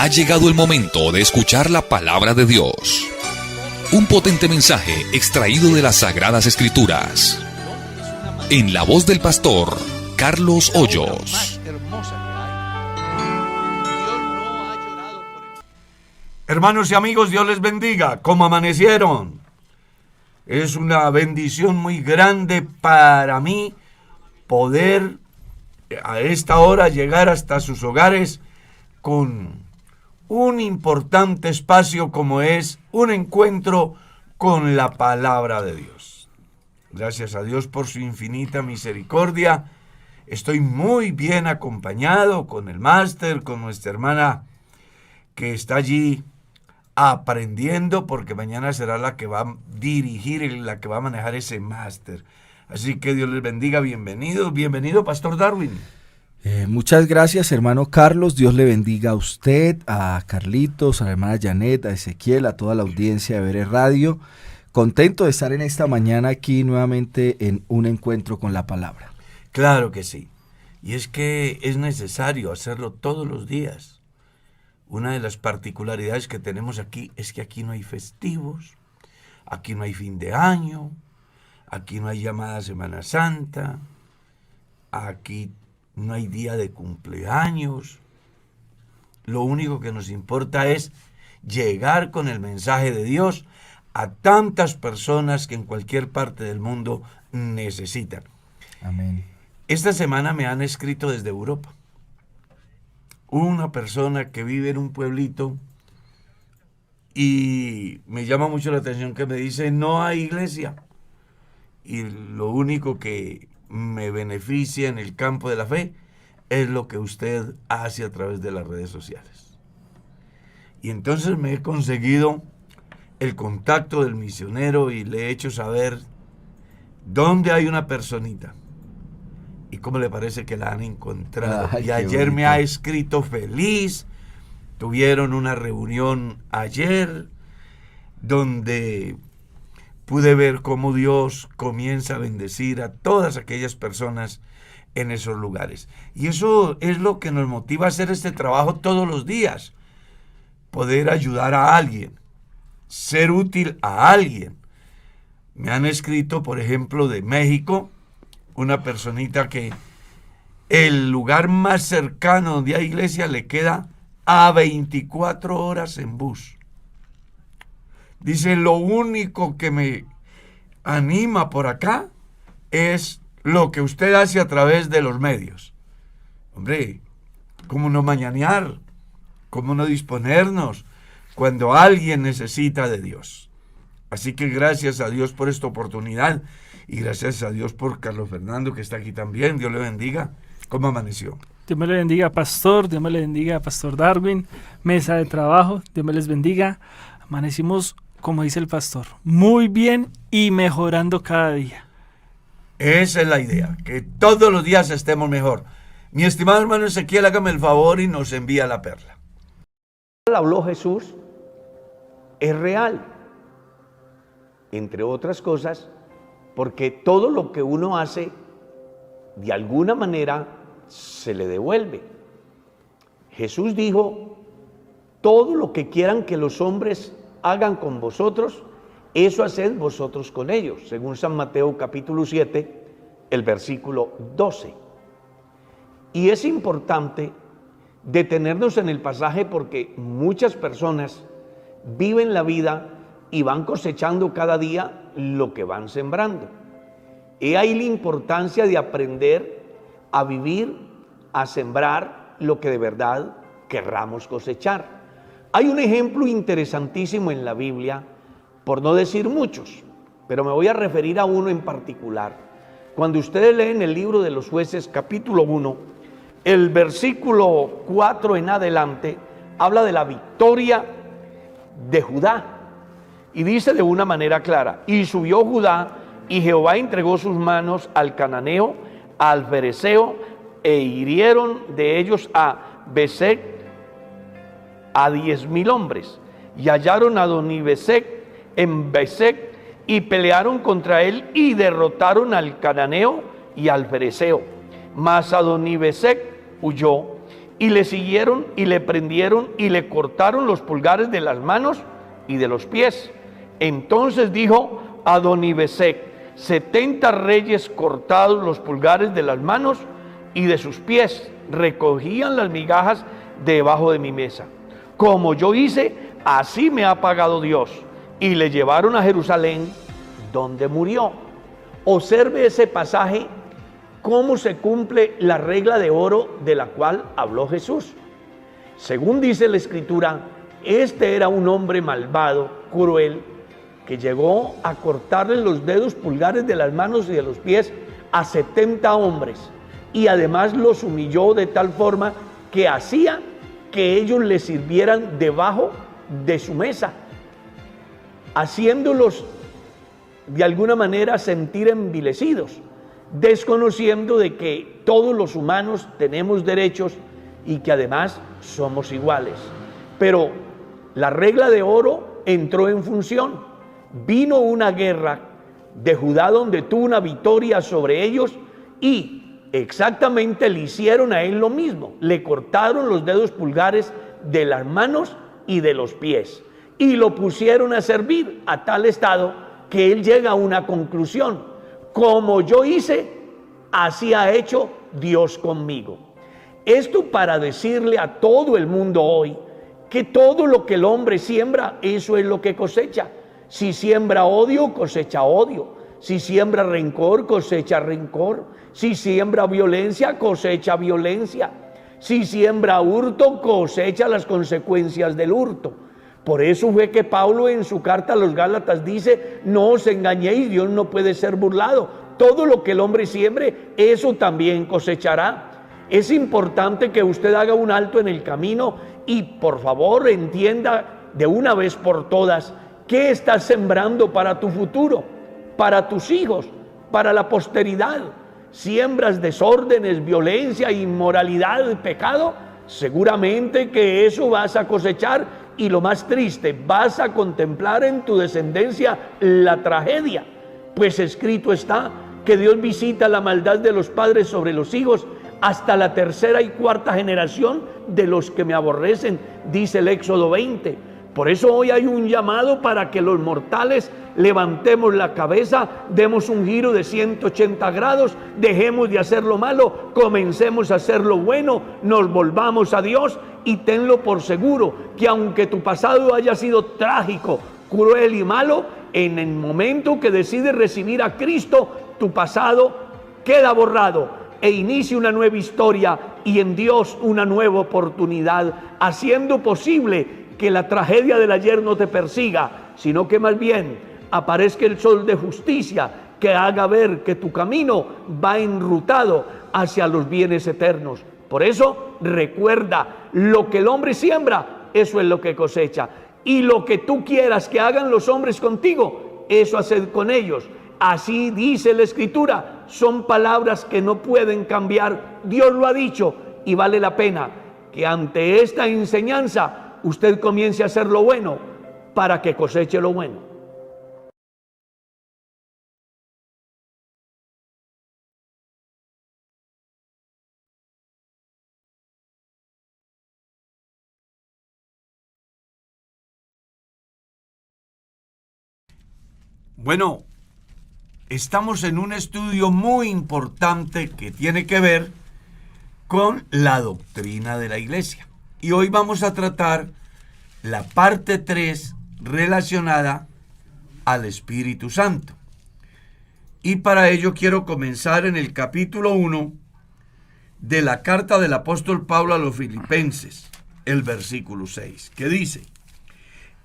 Ha llegado el momento de escuchar la palabra de Dios. Un potente mensaje extraído de las Sagradas Escrituras. En la voz del pastor Carlos Hoyos. Hermanos y amigos, Dios les bendiga. ¿Cómo amanecieron? Es una bendición muy grande para mí poder a esta hora llegar hasta sus hogares con un importante espacio como es un encuentro con la palabra de Dios. Gracias a Dios por su infinita misericordia. Estoy muy bien acompañado con el máster, con nuestra hermana que está allí aprendiendo, porque mañana será la que va a dirigir, la que va a manejar ese máster. Así que Dios les bendiga, bienvenido Pastor Darwin. Muchas gracias, hermano Carlos. Dios le bendiga a usted, a Carlitos, a la hermana Janet, a Ezequiel, a toda la audiencia de Veré Radio. Contento de estar en esta mañana aquí nuevamente en un encuentro con la palabra. Claro que sí. Y es que es necesario hacerlo todos los días. Una de las particularidades que tenemos aquí es que aquí no hay festivos, aquí no hay fin de año, aquí no hay llamada Semana Santa, aquí no hay día de cumpleaños. Lo único que nos importa es llegar con el mensaje de Dios a tantas personas que en cualquier parte del mundo necesitan. Amén. Esta semana me han escrito desde Europa. Una persona que vive en un pueblito y me llama mucho la atención que me dice: no hay iglesia. Y lo único que me beneficia en el campo de la fe es lo que usted hace a través de las redes sociales. Y entonces me he conseguido el contacto del misionero y le he hecho saber dónde hay una personita. ¿Y cómo le parece que la han encontrado? Ay, y ayer me ha escrito feliz. Tuvieron una reunión ayer donde pude ver cómo Dios comienza a bendecir a todas aquellas personas en esos lugares. Y eso es lo que nos motiva a hacer este trabajo todos los días. Poder ayudar a alguien, ser útil a alguien. Me han escrito, por ejemplo, de México, una personita que el lugar más cercano donde hay iglesia le queda a 24 horas en bus. Dice: lo único que me anima por acá es lo que usted hace a través de los medios. Hombre, ¿cómo no mañanear? ¿Cómo no disponernos cuando alguien necesita de Dios? Así que gracias a Dios por esta oportunidad. Y gracias a Dios por Carlos Fernando, que está aquí también. Dios le bendiga. ¿Cómo amaneció? Dios me le bendiga, pastor. Dios me le bendiga, pastor Darwin. Mesa de trabajo. Dios me les bendiga. Amanecimos, como dice el pastor, muy bien y mejorando cada día. Esa es la idea, que todos los días estemos mejor. Mi estimado hermano Ezequiel, hágame el favor y nos envía la perla. Habló Jesús, es real. Entre otras cosas, porque todo lo que uno hace, de alguna manera, se le devuelve. Jesús dijo: todo lo que quieran que los hombres hagan con vosotros, eso haced vosotros con ellos, según San Mateo capítulo 7, el versículo 12. Y es importante detenernos en el pasaje porque muchas personas viven la vida y van cosechando cada día lo que van sembrando. He ahí la importancia de aprender a vivir, a sembrar lo que de verdad querramos cosechar. Hay un ejemplo interesantísimo en la Biblia, por no decir muchos, pero me voy a referir a uno en particular. Cuando ustedes leen el libro de los Jueces, capítulo 1, el versículo 4 en adelante, habla de la victoria de Judá. Y dice de una manera clara: y subió Judá, y Jehová entregó sus manos al cananeo, al fereceo, e hirieron de ellos a Besec a 10,000 hombres. Y hallaron a Adonibesec en Besec, y pelearon contra él, y derrotaron al cananeo y al fereceo. Mas Adonibesec huyó, y le siguieron y le prendieron y le cortaron los pulgares de las manos y de los pies. Entonces dijo Adonibesec: 70 reyes cortados los pulgares de las manos y de sus pies recogían las migajas debajo de mi mesa. Como yo hice, así me ha pagado Dios. Y le llevaron a Jerusalén, donde murió. Observe ese pasaje, cómo se cumple la regla de oro de la cual habló Jesús. Según dice la Escritura, este era un hombre malvado, cruel, que llegó a cortarle los dedos pulgares de las manos y de los pies a 70 hombres, y además los humilló de tal forma que hacía que ellos le sirvieran debajo de su mesa, haciéndolos de alguna manera sentir envilecidos, desconociendo de que todos los humanos tenemos derechos y que además somos iguales. Pero la regla de oro entró en función. Vino una guerra de Judá donde tuvo una victoria sobre ellos y exactamente le hicieron a él lo mismo. Le cortaron los dedos pulgares de las manos y de los pies y lo pusieron a servir a tal estado que él llega a una conclusión: como yo hice, así ha hecho Dios conmigo. Esto para decirle a todo el mundo hoy que todo lo que el hombre siembra, eso es lo que cosecha. Si siembra odio, cosecha odio. Si siembra rencor, cosecha rencor. Si siembra violencia, cosecha violencia. Si siembra hurto, cosecha las consecuencias del hurto. Por eso fue que Pablo en su carta a los Gálatas dice: no os engañéis, Dios no puede ser burlado. Todo lo que el hombre siembre, eso también cosechará. Es importante que usted haga un alto en el camino y por favor entienda de una vez por todas qué estás sembrando para tu futuro, para tus hijos, para la posteridad. Siembras desórdenes, violencia, inmoralidad, pecado, seguramente que eso vas a cosechar, y lo más triste, vas a contemplar en tu descendencia la tragedia, pues escrito está que Dios visita la maldad de los padres sobre los hijos hasta la tercera y cuarta generación de los que me aborrecen, dice el Éxodo 20. Por eso hoy hay un llamado para que los mortales levantemos la cabeza, demos un giro de 180 grados, dejemos de hacer lo malo, comencemos a hacer lo bueno, nos volvamos a Dios y tenlo por seguro que aunque tu pasado haya sido trágico, cruel y malo, en el momento que decides recibir a Cristo, tu pasado queda borrado e inicia una nueva historia y en Dios una nueva oportunidad, haciendo posible que la tragedia del ayer no te persiga, sino que más bien aparezca el sol de justicia que haga ver que tu camino va enrutado hacia los bienes eternos. Por eso recuerda, lo que el hombre siembra, eso es lo que cosecha, y lo que tú quieras que hagan los hombres contigo, eso haced con ellos. Así dice la Escritura, son palabras que no pueden cambiar, Dios lo ha dicho, y vale la pena que ante esta enseñanza usted comience a hacer lo bueno para que coseche lo bueno. Bueno, estamos en un estudio muy importante que tiene que ver con la doctrina de la iglesia. Y hoy vamos a tratar la parte 3 relacionada al Espíritu Santo. Y para ello quiero comenzar en el capítulo 1 de la carta del apóstol Pablo a los Filipenses, el versículo 6, que dice: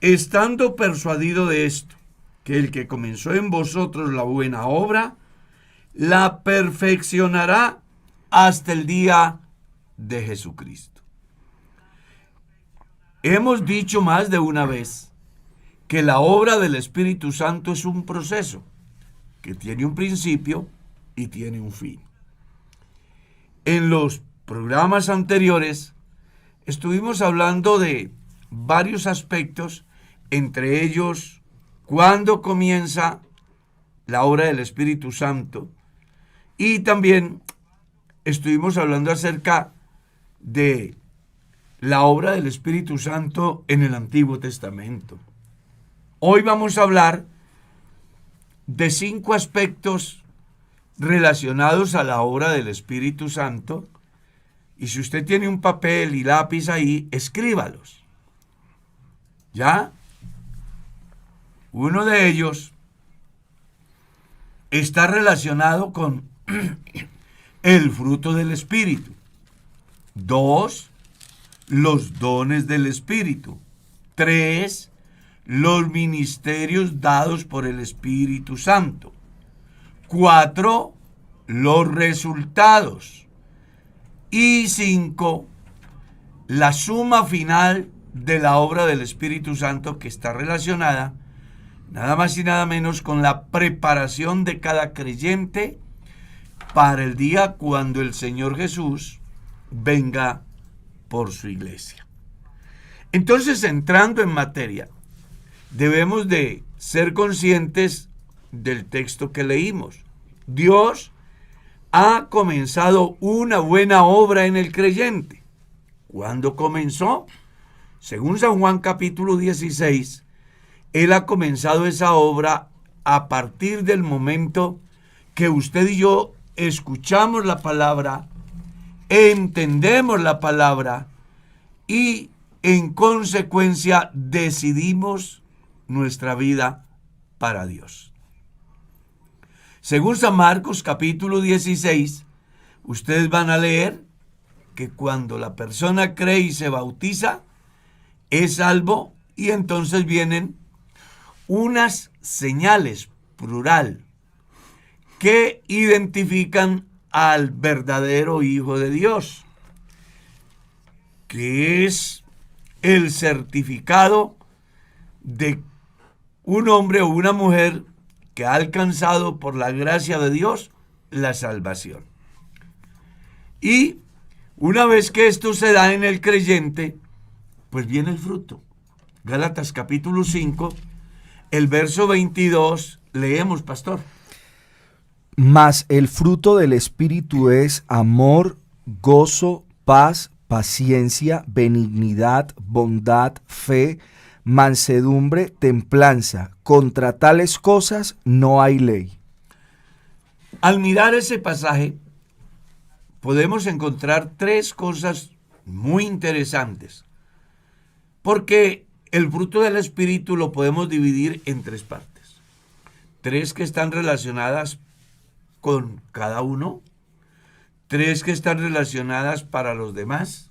estando persuadido de esto, que el que comenzó en vosotros la buena obra, la perfeccionará hasta el día de Jesucristo. Hemos dicho más de una vez que la obra del Espíritu Santo es un proceso que tiene un principio y tiene un fin. En los programas anteriores estuvimos hablando de varios aspectos, entre ellos cuándo comienza la obra del Espíritu Santo, y también estuvimos hablando acerca de la obra del Espíritu Santo en el Antiguo Testamento. Hoy vamos a hablar de 5 aspectos relacionados a la obra del Espíritu Santo. Y si usted tiene un papel y lápiz ahí, escríbalos. ¿Ya? Uno de ellos está relacionado con el fruto del Espíritu. 2, los dones del Espíritu. 3, los ministerios dados por el Espíritu Santo. 4, los resultados. Y 5, la suma final de la obra del Espíritu Santo, que está relacionada nada más y nada menos con la preparación de cada creyente para el día cuando el Señor Jesús venga por su iglesia. Entonces, entrando en materia, debemos de ser conscientes del texto que leímos. Dios ha comenzado una buena obra en el creyente. ¿Cuándo comenzó? Según San Juan capítulo 16, Él ha comenzado esa obra a partir del momento que usted y yo escuchamos la palabra, entendemos la palabra y en consecuencia decidimos nuestra vida para Dios. Según San Marcos capítulo 16, ustedes van a leer que cuando la persona cree y se bautiza, es salvo, y entonces vienen unas señales, plural, que identifican al verdadero Hijo de Dios, que es el certificado de un hombre o una mujer que ha alcanzado por la gracia de Dios la salvación. Y una vez que esto se da en el creyente, pues viene el fruto. Gálatas capítulo 5, el verso 22, leemos, pastor. Mas el fruto del Espíritu es amor, gozo, paz, paciencia, benignidad, bondad, fe, mansedumbre, templanza. Contra tales cosas no hay ley. Al mirar ese pasaje, podemos encontrar 3 cosas muy interesantes, porque el fruto del Espíritu lo podemos dividir en 3 partes. 3 que están relacionadas con cada uno, 3 que están relacionadas para los demás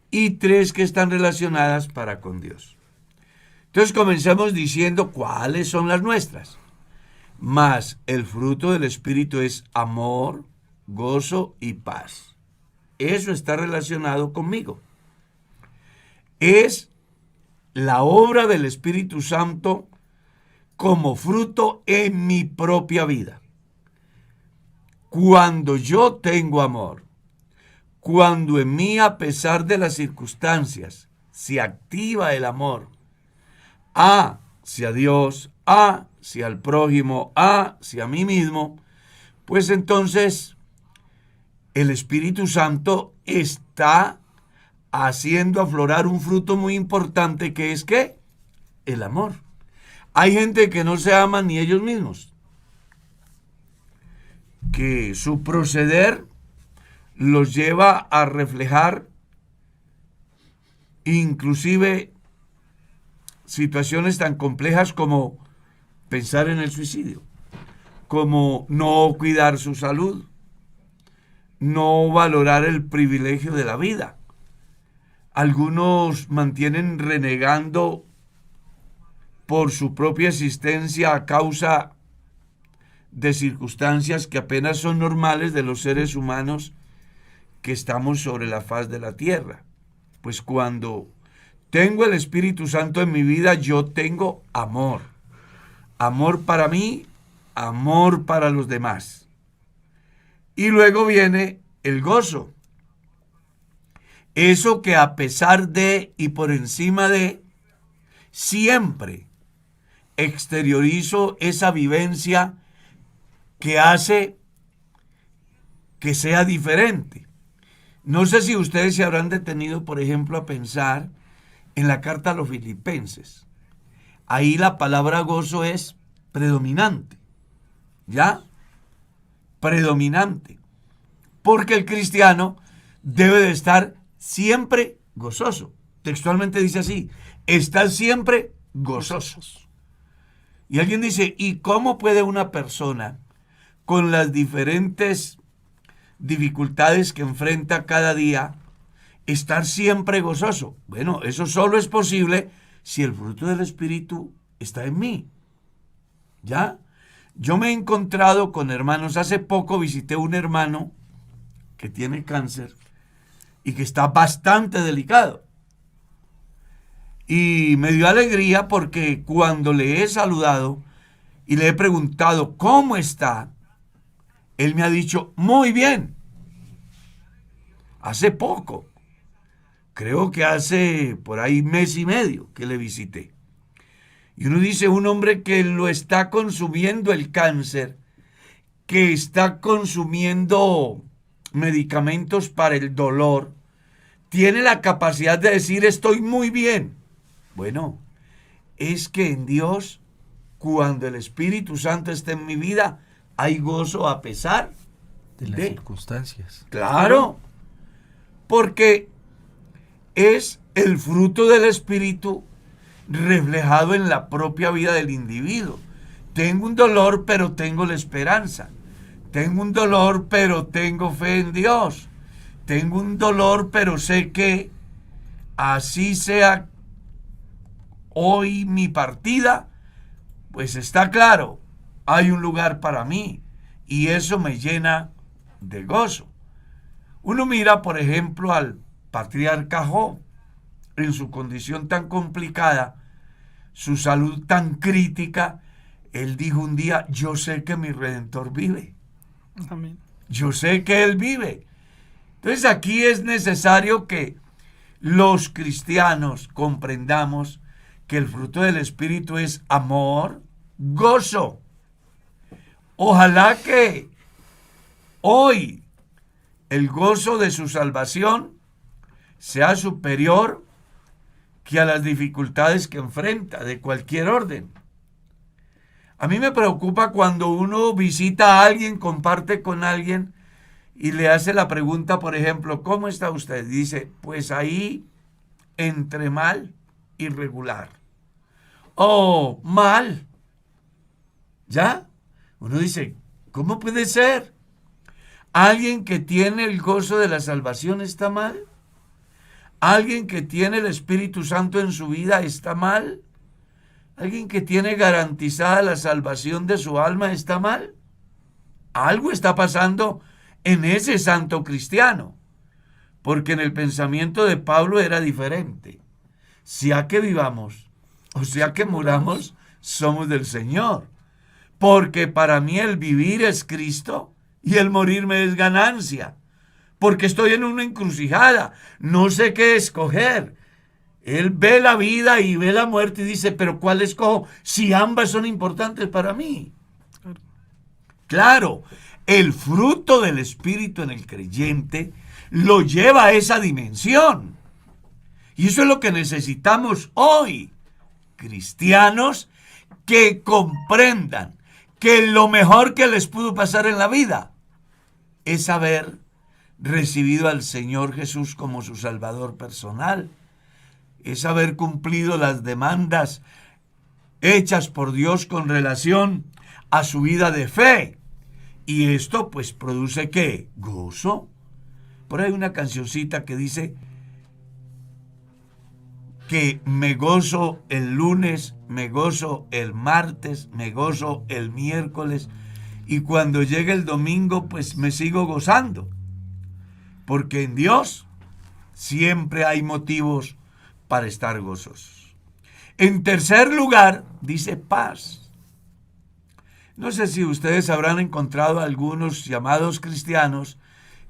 y 3 que están relacionadas para con Dios. Entonces comencemos diciendo cuáles son las nuestras. Mas el fruto del Espíritu es amor, gozo y paz. Eso está relacionado conmigo. Es la obra del Espíritu Santo como fruto en mi propia vida. Cuando yo tengo amor, cuando en mí, a pesar de las circunstancias, se activa el amor hacia Dios, hacia el prójimo, hacia mí mismo, pues entonces el Espíritu Santo está haciendo aflorar un fruto muy importante, que es ¿qué? El amor. Hay gente que no se ama ni ellos mismos, que su proceder los lleva a reflejar inclusive situaciones tan complejas como pensar en el suicidio, como no cuidar su salud, no valorar el privilegio de la vida. Algunos mantienen renegando por su propia existencia a causa de circunstancias que apenas son normales de los seres humanos que estamos sobre la faz de la tierra. Pues cuando tengo el Espíritu Santo en mi vida, yo tengo amor. Amor para mí, amor para los demás. Y luego viene el gozo. Eso que a pesar de y por encima de, siempre exteriorizo esa vivencia que hace que sea diferente. No sé si ustedes se habrán detenido, por ejemplo, a pensar en la carta a los Filipenses. Ahí la palabra gozo es predominante. ¿Ya? Predominante. Porque el cristiano debe de estar siempre gozoso. Textualmente dice así, estar siempre gozosos. Y alguien dice, ¿y cómo puede una persona con las diferentes dificultades que enfrenta cada día estar siempre gozoso? Bueno, eso solo es posible si el fruto del Espíritu está en mí. ¿Ya? Yo me he encontrado con hermanos, hace poco visité un hermano que tiene cáncer y que está bastante delicado. Y me dio alegría porque cuando le he saludado y le he preguntado cómo está, él me ha dicho, muy bien. Hace poco, creo que hace por ahí mes y medio que le visité. Y uno dice, un hombre que lo está consumiendo el cáncer, que está consumiendo medicamentos para el dolor, tiene la capacidad de decir, estoy muy bien. Bueno, es que en Dios, cuando el Espíritu Santo está en mi vida, hay gozo a pesar de las circunstancias. Claro, porque es el fruto del Espíritu reflejado en la propia vida del individuo. Tengo un dolor, pero tengo la esperanza. Tengo un dolor, pero tengo fe en Dios. Tengo un dolor, pero sé que así sea hoy mi partida, pues está claro, hay un lugar para mí y eso me llena de gozo. Uno mira, por ejemplo, al patriarca Job, en su condición tan complicada, su salud tan crítica, él dijo un día, yo sé que mi Redentor vive. Amén. Yo sé que Él vive. Entonces aquí es necesario que los cristianos comprendamos que el fruto del Espíritu es amor, gozo. Ojalá que hoy el gozo de su salvación sea superior que a las dificultades que enfrenta de cualquier orden. A mí me preocupa cuando uno visita a alguien, comparte con alguien y le hace la pregunta, por ejemplo, ¿cómo está usted? Dice, pues ahí entre mal y regular. Oh, mal. ¿Ya? Uno dice, ¿cómo puede ser? ¿Alguien que tiene el gozo de la salvación está mal? ¿Alguien que tiene el Espíritu Santo en su vida está mal? ¿Alguien que tiene garantizada la salvación de su alma está mal? Algo está pasando en ese santo cristiano, porque en el pensamiento de Pablo era diferente. Sea que vivamos o sea que muramos, somos del Señor, porque para mí el vivir es Cristo y el morirme es ganancia, porque estoy en una encrucijada, no sé qué escoger. Él ve la vida y ve la muerte y dice, pero ¿cuál escojo si ambas son importantes para mí? Claro, el fruto del Espíritu en el creyente lo lleva a esa dimensión. Y eso es lo que necesitamos hoy. Cristianos que comprendan que lo mejor que les pudo pasar en la vida es haber recibido al Señor Jesús como su Salvador personal. Es haber cumplido las demandas hechas por Dios con relación a su vida de fe. Y esto pues produce ¿qué? Gozo. Por ahí hay una cancioncita que dice que me gozo el lunes, me gozo el martes, me gozo el miércoles y cuando llegue el domingo pues me sigo gozando. Porque en Dios siempre hay motivos para estar gozosos. En tercer lugar, dice paz. No sé si ustedes habrán encontrado algunos llamados cristianos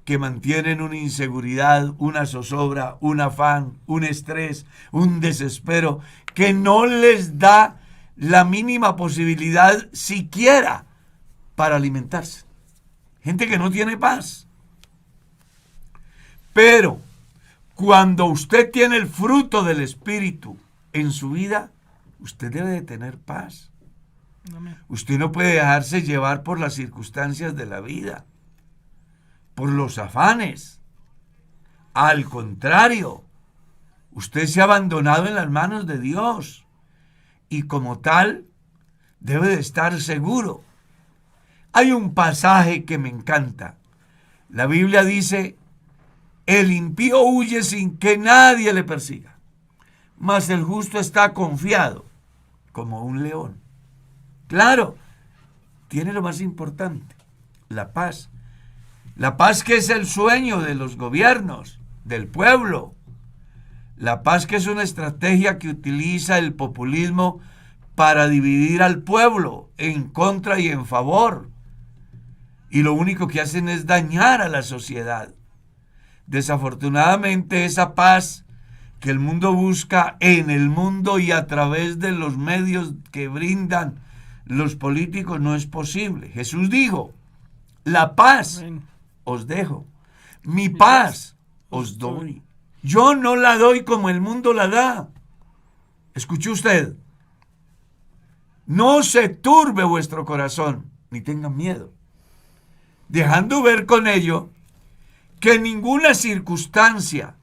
que mantienen una inseguridad, una zozobra, un afán, un estrés, un desespero, que no les da la mínima posibilidad siquiera para alimentarse. Gente que no tiene paz. Pero cuando usted tiene el fruto del Espíritu en su vida, usted debe de tener paz. Amén. Usted no puede dejarse llevar por las circunstancias de la vida, por los afanes. Al contrario, usted se ha abandonado en las manos de Dios y como tal debe de estar seguro. Hay un pasaje que me encanta. La Biblia dice: el impío huye sin que nadie le persiga, mas el justo está confiado como un león. Claro, tiene lo más importante, la paz. La paz que es el sueño de los gobiernos, del pueblo. La paz que es una estrategia que utiliza el populismo para dividir al pueblo en contra y en favor. Y lo único que hacen es dañar a la sociedad. Desafortunadamente, esa paz que el mundo busca en el mundo y a través de los medios que brindan los políticos no es posible. Jesús dijo: la paz Amén. os dejo, mi paz os doy. Yo no la doy como el mundo la da. Escuche usted. No se turbe vuestro corazón, ni tengan miedo, dejando ver con ello que ninguna circunstancia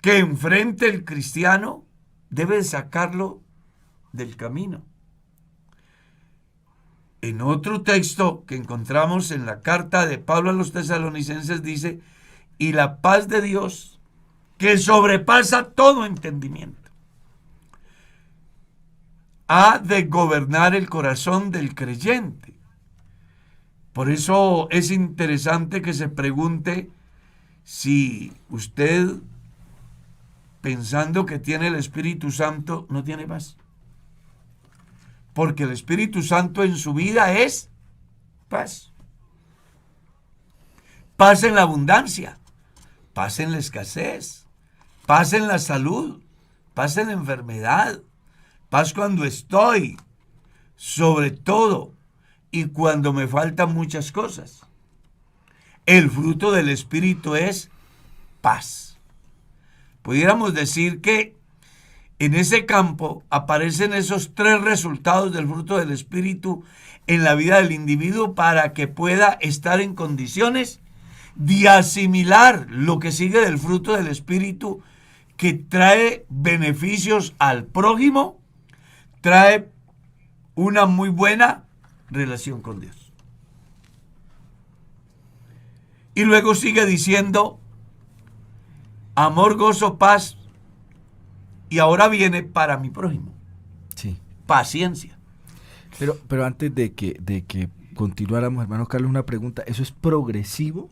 que enfrente el cristiano debe sacarlo del camino. En otro texto que encontramos en la carta de Pablo a los Tesalonicenses dice: y la paz de Dios, que sobrepasa todo entendimiento, ha de gobernar el corazón del creyente. Por eso es interesante que se pregunte si usted, pensando que tiene el Espíritu Santo, no tiene paz. Porque el Espíritu Santo en su vida es paz. Paz en la abundancia, paz en la escasez, paz en la salud, paz en la enfermedad, paz cuando estoy, sobre todo, y cuando me faltan muchas cosas. El fruto del Espíritu es paz. Pudiéramos decir que en ese campo aparecen esos tres resultados del fruto del Espíritu en la vida del individuo para que pueda estar en condiciones de asimilar lo que sigue del fruto del Espíritu, que trae beneficios al prójimo, trae una muy buena relación con Dios. Y luego sigue diciendo: amor, gozo, paz, y ahora viene para mi prójimo. Sí. Paciencia. Pero antes de que continuáramos, hermano Carlos, una pregunta. ¿Eso es progresivo?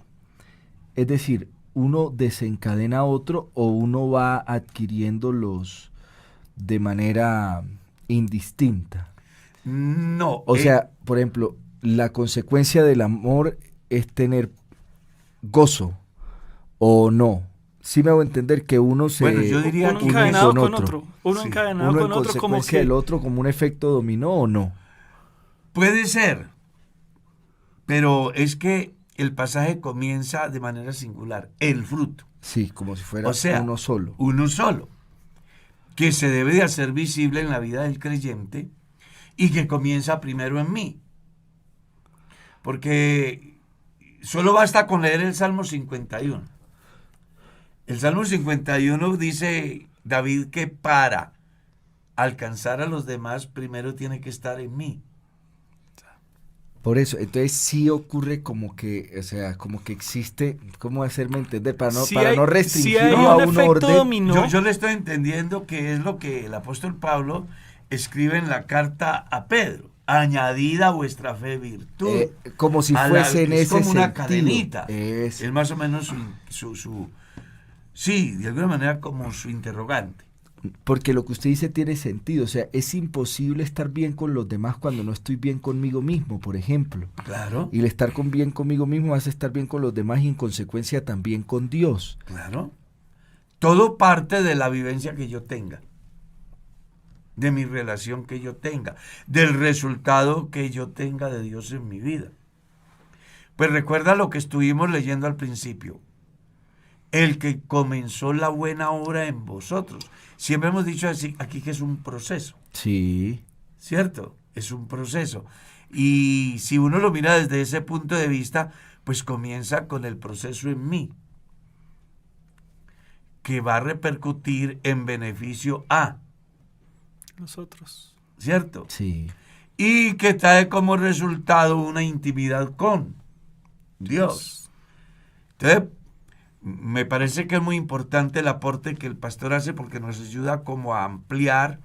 Es decir, ¿uno desencadena a otro o uno va adquiriéndolos de manera indistinta? No. O sea, por ejemplo, la consecuencia del amor es tener gozo o no. Sí me hago entender que uno se Bueno, yo diría Uno que une encadenado con con otro. Uno Sí. encadenado uno en con otro, como consecuencia que del otro como un efecto dominó o no. puede ser, pero es que el pasaje comienza de manera singular. El fruto. Sí, como si fuera O sea, uno solo. Uno solo. Que se debe de hacer visible en la vida del creyente y que comienza primero en mí. Porque solo basta con leer el Salmo 51. El Salmo 51 dice David que para alcanzar a los demás primero tiene que estar en mí. Por eso, entonces sí ocurre como que, o sea, como que existe, ¿cómo hacerme entender? Para no, sí para hay- no sí restringir hay a un un efecto orden. dominó. Yo le estoy entendiendo que es lo que el apóstol Pablo escribe en la carta a Pedro: añadida a vuestra fe virtud. Como si fuese en es ese como una sentido. cadenita. Es- Es más o menos sí, de alguna manera como su interrogante. Porque lo que usted dice tiene sentido, o sea, es imposible estar bien con los demás cuando no estoy bien conmigo mismo, por ejemplo. Claro, Y el estar bien conmigo mismo hace estar bien con los demás y en consecuencia también con Dios. claro. Todo parte de la vivencia que yo tenga, de mi relación que yo tenga, del resultado que yo tenga de Dios en mi vida. Pues recuerda lo que estuvimos leyendo al principio. el que comenzó la buena obra en vosotros. Siempre hemos dicho así, aquí que es un proceso, Sí. ¿cierto? Es un proceso. Y si uno lo mira desde ese punto de vista, pues comienza con el proceso en mí, que va a repercutir en beneficio a, Nosotros. ¿cierto? Sí. Y que trae como resultado una intimidad con Dios. Entonces, me parece que es muy importante el aporte que el pastor hace porque nos ayuda como a ampliar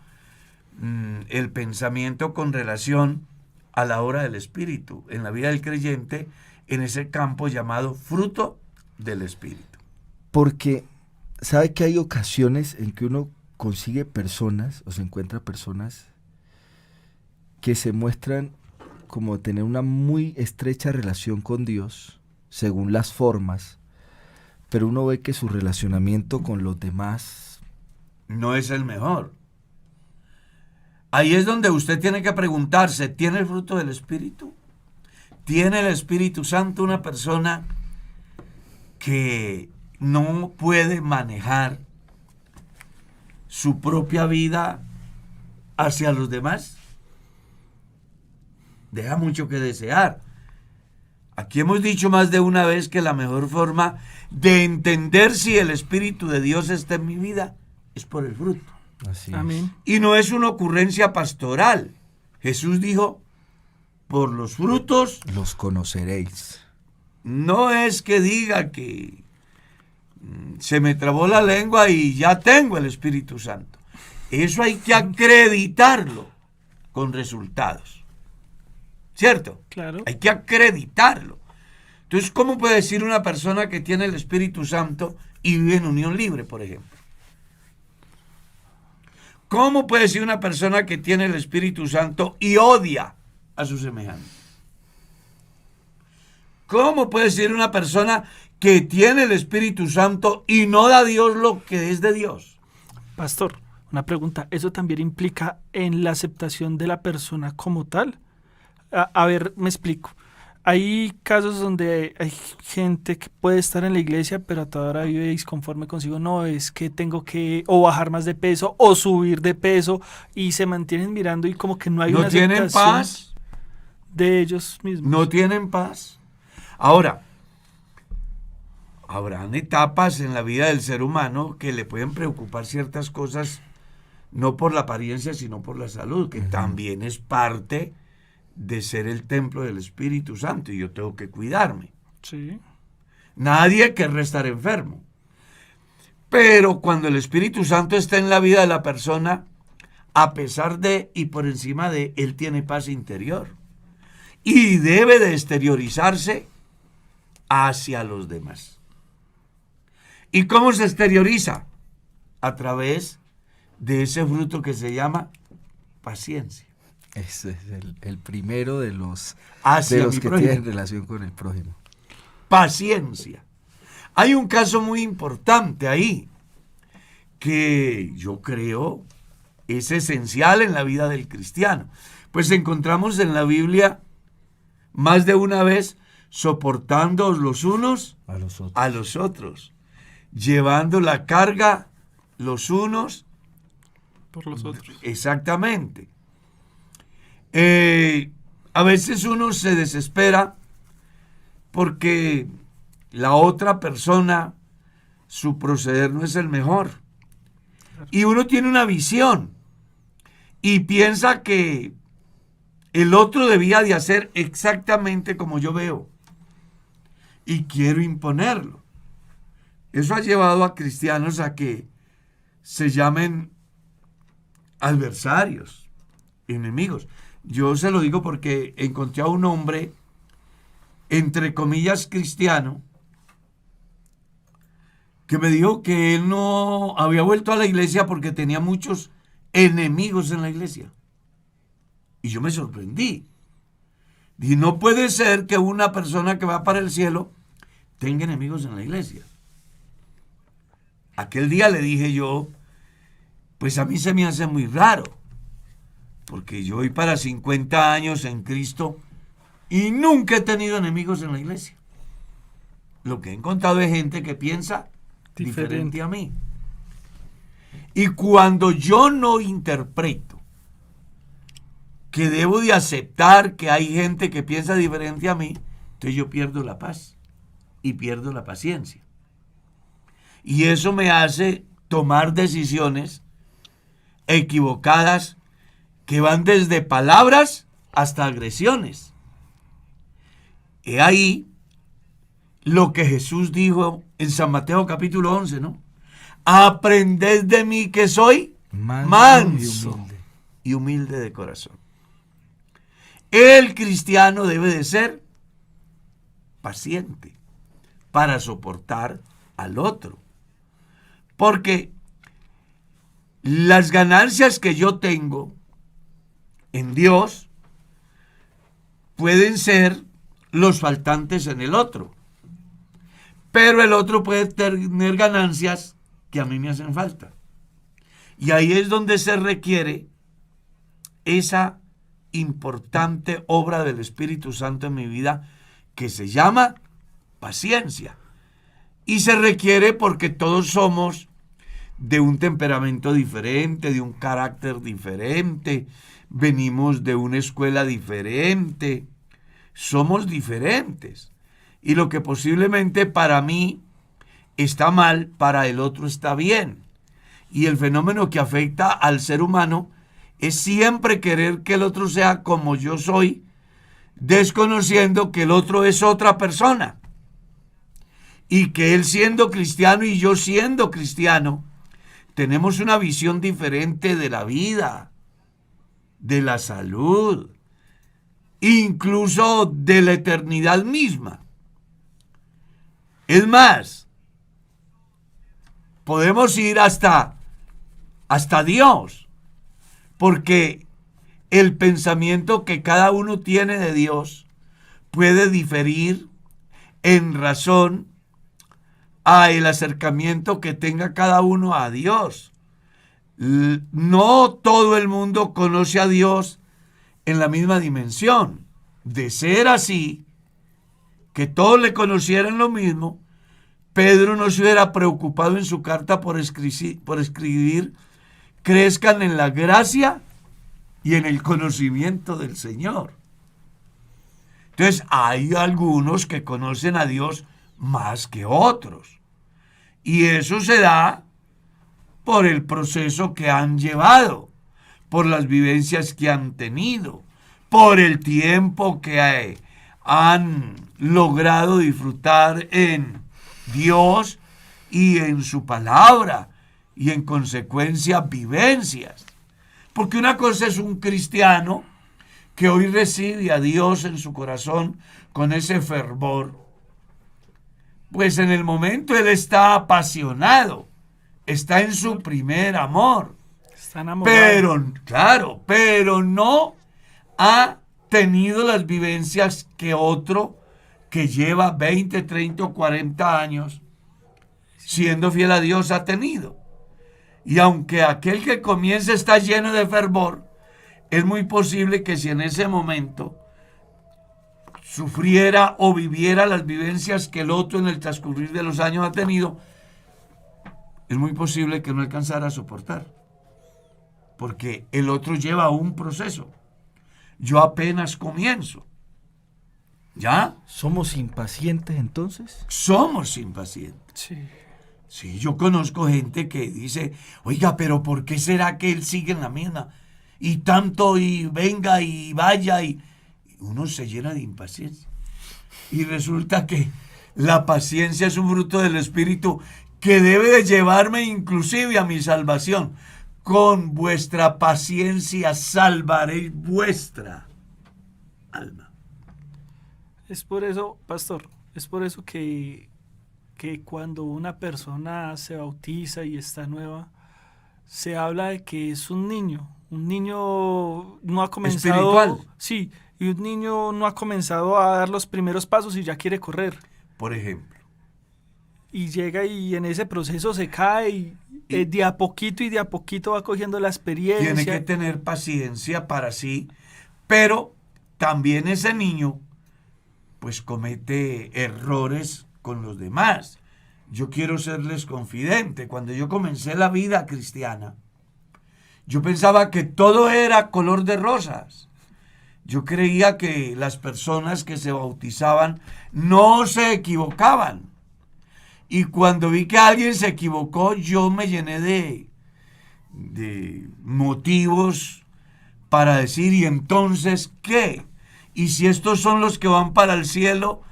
el pensamiento con relación a la obra del Espíritu en la vida del creyente en ese campo llamado fruto del Espíritu. Porque sabe que hay ocasiones en que uno consigue personas o se encuentra personas que se muestran como tener una muy estrecha relación con Dios, según las formas, pero uno ve que su relacionamiento con los demás... No es el mejor. Ahí es donde usted tiene que preguntarse, ¿tiene el fruto del Espíritu? ¿Tiene el Espíritu Santo una persona que no puede manejar su propia vida hacia los demás? Deja mucho que desear. Aquí hemos dicho más de una vez que la mejor forma de entender si el Espíritu de Dios está en mi vida es por el fruto. Así Amén. Y no es una ocurrencia pastoral. Jesús dijo, por los frutos, los conoceréis. no es que diga que se me trabó la lengua y ya tengo el Espíritu Santo. Eso hay que acreditarlo con resultados. ¿Cierto? Claro. Hay que acreditarlo. Entonces, ¿cómo puede decir una persona que tiene el Espíritu Santo y vive en unión libre, por ejemplo? ¿Cómo puede decir una persona que tiene el Espíritu Santo y odia a sus semejantes? ¿Cómo puede decir una persona que tiene el Espíritu Santo y no da a Dios lo que es de Dios? Pastor, una pregunta. ¿Eso también implica en la aceptación de la persona como tal? A ver, me explico. Hay casos donde hay gente que puede estar en la iglesia, pero a toda hora vive disconforme consigo. No, es que tengo que o bajar más de peso o subir de peso y se mantienen mirando y como que no hay ¿No una tienen aceptación paz? de ellos mismos. No tienen paz. Ahora, habrán etapas en la vida del ser humano que le pueden preocupar ciertas cosas, no por la apariencia, sino por la salud, que también es parte de ser el templo del Espíritu Santo, y yo tengo que cuidarme. Sí. Nadie querrá estar enfermo. Pero cuando el Espíritu Santo está en la vida de la persona, a pesar de y por encima de, él tiene paz interior. Y debe de exteriorizarse hacia los demás. ¿Y cómo se exterioriza? A través de ese fruto que se llama paciencia. Ese es el primero de los Hacia mi que prójimo. tienen relación con el prójimo. Paciencia. Hay un caso muy importante ahí que yo creo es esencial en la vida del cristiano. Pues encontramos en la Biblia más de una vez soportando los unos A los otros. a los otros, llevando la carga los unos Por los otros. exactamente. A veces uno se desespera porque la otra persona, su proceder no es el mejor. Y uno tiene una visión y piensa que el otro debía de hacer exactamente como yo veo. Y quiero imponerlo. Eso ha llevado a cristianos a que se llamen adversarios, enemigos. Yo se lo digo porque encontré a un hombre, entre comillas, cristiano, que me dijo que él no había vuelto a la iglesia porque tenía muchos enemigos en la iglesia. Y yo me sorprendí. Dije, no puede ser que una persona que va para el cielo tenga enemigos en la iglesia. Aquel día le dije yo, pues a mí se me hace muy raro, porque yo voy para 50 años en Cristo y nunca he tenido enemigos en la iglesia. Lo que he encontrado es gente que piensa diferente a mí. Y cuando yo no interpreto que debo de aceptar que hay gente que piensa diferente a mí, entonces yo pierdo la paz y pierdo la paciencia. Y eso me hace tomar decisiones equivocadas que van desde palabras hasta agresiones. He ahí lo que Jesús dijo en San Mateo capítulo 11, ¿no? Aprended de mí que soy manso y humilde de corazón. El cristiano debe de ser paciente para soportar al otro. Porque las ganancias que yo tengo en Dios pueden ser los faltantes en el otro. Pero el otro puede tener ganancias que a mí me hacen falta. Y ahí es donde se requiere esa importante obra del Espíritu Santo en mi vida que se llama paciencia. Y se requiere porque todos somos de un temperamento diferente, de un carácter diferente, venimos de una escuela diferente, somos diferentes. Y lo que posiblemente para mí está mal, para el otro está bien. Y el fenómeno que afecta al ser humano es siempre querer que el otro sea como yo soy, desconociendo que el otro es otra persona. Y que él siendo cristiano y yo siendo cristiano, tenemos una visión diferente de la vida, de la salud, incluso de la eternidad misma. Es más, podemos ir hasta Dios, porque el pensamiento que cada uno tiene de Dios puede diferir en razón a el acercamiento que tenga cada uno a Dios. No todo el mundo conoce a Dios en la misma dimensión. De ser así, que todos le conocieran lo mismo, Pedro no se hubiera preocupado en su carta por escribir crezcan en la gracia y en el conocimiento del Señor. Entonces hay algunos que conocen a Dios más que otros. Y eso se da por el proceso que han llevado, por las vivencias que han tenido, por el tiempo que han logrado disfrutar en Dios y en su palabra y en consecuencia vivencias. Porque una cosa es un cristiano que hoy recibe a Dios en su corazón con ese fervor. Pues en el momento él está apasionado, está en su primer amor. Está enamorado. Pero no ha tenido las vivencias que otro que lleva 20, 30 o 40 años siendo fiel a Dios ha tenido. Y aunque aquel que comienza está lleno de fervor, es muy posible que si en ese momento sufriera o viviera las vivencias que el otro en el transcurrir de los años ha tenido, es muy posible que no alcanzara a soportar. Porque el otro lleva un proceso. Yo apenas comienzo. ¿Ya? ¿Somos impacientes entonces? Somos impacientes. Sí. Sí, yo conozco gente que dice, oiga, pero ¿por qué será que él sigue en la misma? Y tanto, y venga, y vaya, y uno se llena de impaciencia. Y resulta que la paciencia es un fruto del Espíritu que debe de llevarme inclusive a mi salvación. Con vuestra paciencia salvaréis vuestra alma. Es por eso, pastor, es por eso que cuando una persona se bautiza y está nueva, se habla de que es un niño no ha comenzado... Espiritual. Sí, y un niño no ha comenzado a dar los primeros pasos y ya quiere correr. Por ejemplo. Y llega y en ese proceso se cae y de a poquito va cogiendo la experiencia. Tiene que tener paciencia para sí, pero también ese niño pues comete errores con los demás. yo quiero serles confidente. Cuando yo comencé la vida cristiana, yo pensaba que todo era color de rosas. Yo creía que las personas que se bautizaban no se equivocaban. Y cuando vi que alguien se equivocó, yo me llené de motivos para decir, ¿y entonces qué? Y si estos son los que van para el cielo,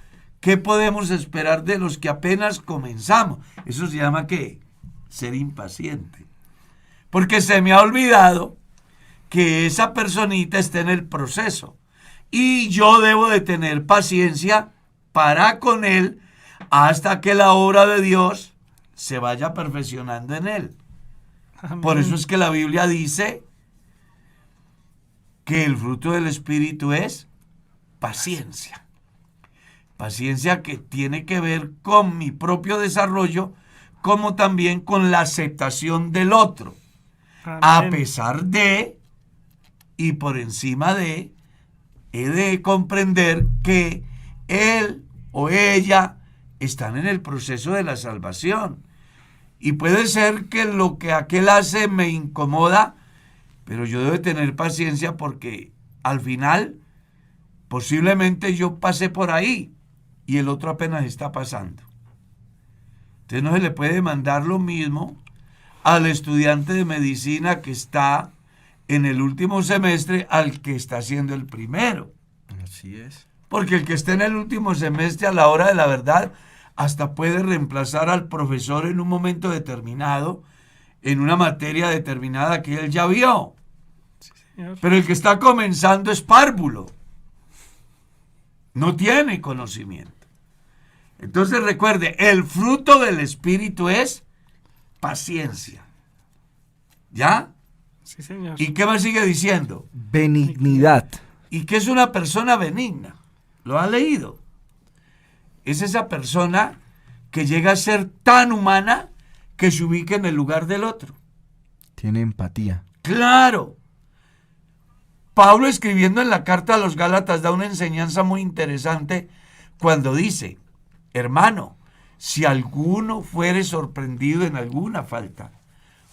¿qué podemos esperar de los que apenas comenzamos? Eso se llama ¿qué? Ser impaciente. Porque se me ha olvidado que esa personita está en el proceso. Y yo debo de tener paciencia para con él hasta que la obra de Dios se vaya perfeccionando en él. Amén. Por eso es que la Biblia dice que el fruto del Espíritu es paciencia. Paciencia que tiene que ver con mi propio desarrollo, como también con la aceptación del otro. Amén. A pesar de y por encima de, he de comprender que él o ella están en el proceso de la salvación. Y puede ser que lo que aquel hace me incomoda, pero yo debo tener paciencia porque al final posiblemente yo pasé por ahí y el otro apenas está pasando. Entonces no se le puede mandar lo mismo al estudiante de medicina que está en el último semestre al que está haciendo el primero. Así es. Porque el que está en el último semestre a la hora de la verdad hasta puede reemplazar al profesor en un momento determinado, en una materia determinada que él ya vio. Señor. Pero el que está comenzando es párvulo. No tiene conocimiento. Entonces recuerde, el fruto del Espíritu es paciencia. ¿Ya? Sí, señor. ¿Y qué más sigue diciendo? Benignidad. ¿Y qué es una persona benigna? ¿Lo ha leído? Es esa persona que llega a ser tan humana que se ubica en el lugar del otro. Tiene empatía. ¡Claro! Pablo, escribiendo en la carta a los Gálatas, da una enseñanza muy interesante cuando dice: hermano, si alguno fuere sorprendido en alguna falta,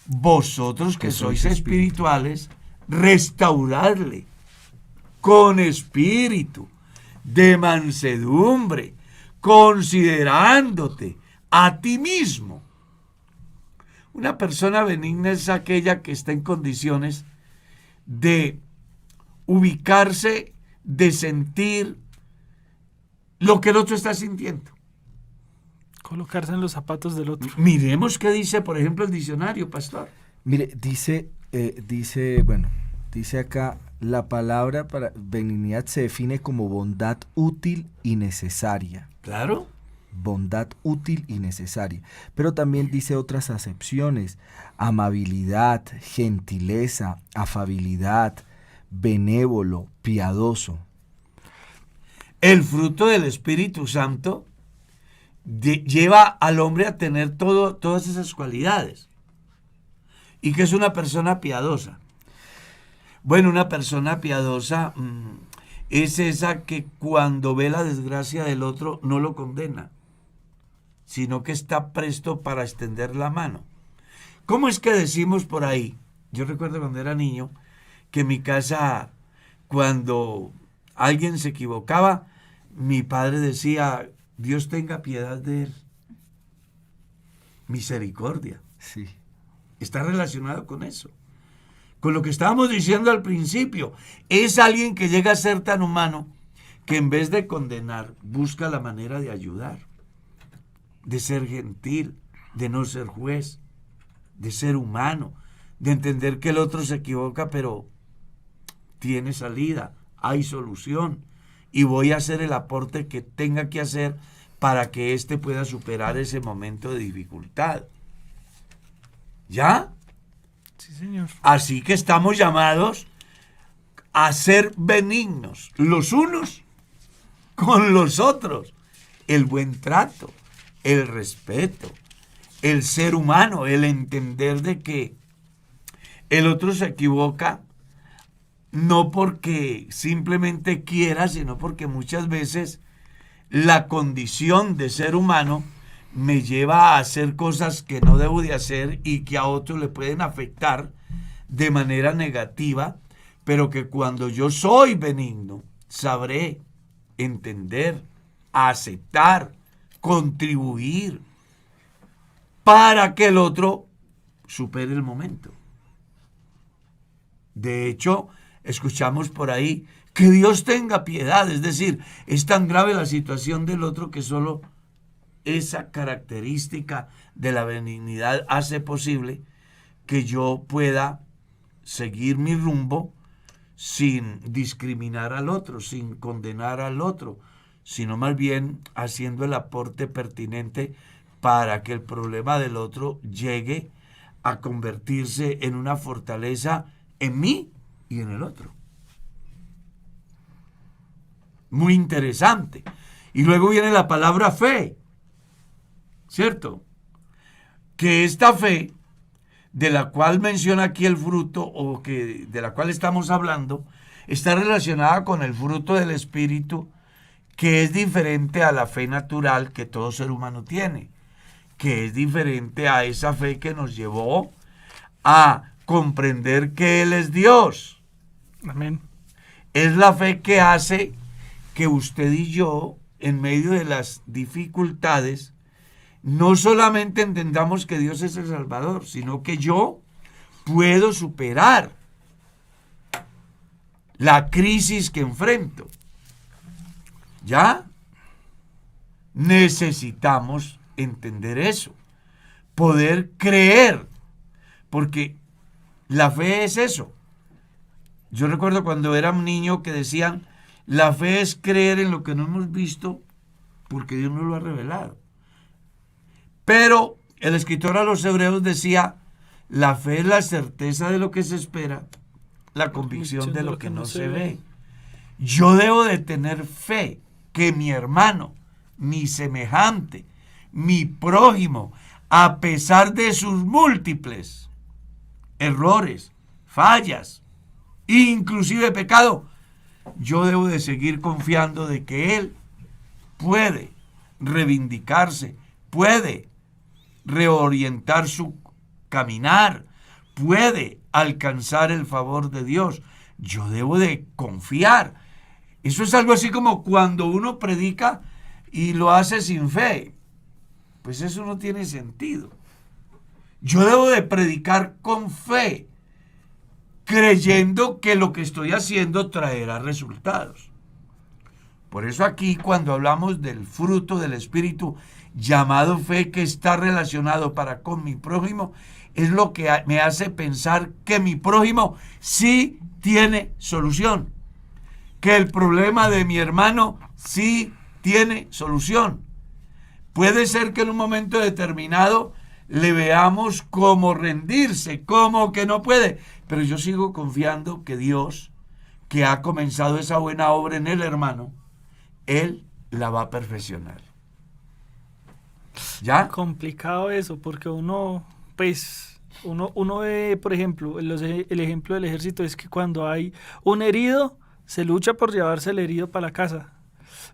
vosotros que sois espirituales, restauradle con espíritu de mansedumbre, considerándote a ti mismo. Una persona benigna es aquella que está en condiciones de ubicarse, de sentir lo que el otro está sintiendo. Colocarse en los zapatos del otro. Miremos qué dice, por ejemplo, el diccionario, pastor. Mire, dice acá, la palabra para benignidad se define como bondad útil y necesaria. Claro. Bondad útil y necesaria. Pero también dice otras acepciones: amabilidad, gentileza, afabilidad, benévolo, piadoso. El fruto del Espíritu Santo lleva al hombre a tener todas esas cualidades. ¿Y qué es una persona piadosa? Bueno, una persona piadosa es esa que cuando ve la desgracia del otro no lo condena, sino que está presto para extender la mano. ¿Cómo es que decimos por ahí? Yo recuerdo cuando era niño que en mi casa, cuando alguien se equivocaba, mi padre decía: Dios tenga piedad de él. Misericordia. Sí. Está relacionado con eso. Con lo que estábamos diciendo al principio. Es alguien que llega a ser tan humano que en vez de condenar, busca la manera de ayudar, de ser gentil, de no ser juez, de ser humano, de entender que el otro se equivoca, pero tiene salida, hay solución, y voy a hacer el aporte que tenga que hacer para que éste pueda superar ese momento de dificultad. ¿Ya? Sí, señor. Así que estamos llamados a ser benignos, los unos con los otros. El buen trato, el respeto, el ser humano, el entender de que el otro se equivoca no porque simplemente quiera, sino porque muchas veces la condición de ser humano me lleva a hacer cosas que no debo de hacer y que a otros le pueden afectar de manera negativa, pero que cuando yo soy benigno, sabré entender, aceptar, contribuir para que el otro supere el momento. De hecho, escuchamos por ahí que Dios tenga piedad, es decir, es tan grave la situación del otro que solo esa característica de la benignidad hace posible que yo pueda seguir mi rumbo sin discriminar al otro, sin condenar al otro, sino más bien haciendo el aporte pertinente para que el problema del otro llegue a convertirse en una fortaleza en mí y en el otro. Muy interesante. Y luego viene la palabra fe, ¿cierto? Que esta fe, de la cual menciona aquí el fruto, o que de la cual estamos hablando, está relacionada con el fruto del Espíritu, que es diferente a la fe natural que todo ser humano tiene, que es diferente a esa fe que nos llevó a comprender que Él es Dios. Amén. Es la fe que hace que usted y yo, en medio de las dificultades, no solamente entendamos que Dios es el Salvador, sino que yo puedo superar la crisis que enfrento. ¿Ya? Necesitamos entender eso, poder creer, porque la fe es eso. Yo recuerdo cuando era un niño que decían, la fe es creer en lo que no hemos visto, porque Dios nos lo ha revelado. Pero el escritor a los Hebreos decía, la fe es la certeza de lo que se espera, la convicción de lo que no se ve. Yo debo de tener fe que mi hermano, mi semejante, mi prójimo, a pesar de sus múltiples errores, fallas, inclusive pecado, yo debo de seguir confiando de que él puede reivindicarse, puede reorientar su caminar, puede alcanzar el favor de Dios. Yo debo de confiar. Eso es algo así como cuando uno predica y lo hace sin fe. Pues eso no tiene sentido. Yo debo de predicar con fe, creyendo que lo que estoy haciendo traerá resultados. Por eso aquí cuando hablamos del fruto del Espíritu llamado fe, que está relacionado para con mi prójimo, es lo que me hace pensar que mi prójimo sí tiene solución, que el problema de mi hermano sí tiene solución. Puede ser que en un momento determinado le veamos como rendirse, como que no puede, pero yo sigo confiando que Dios, que ha comenzado esa buena obra en el hermano, Él la va a perfeccionar. ¿Ya? Complicado eso, porque uno ve, por ejemplo, el ejemplo del ejército es que cuando hay un herido, se lucha por llevarse el herido para la casa.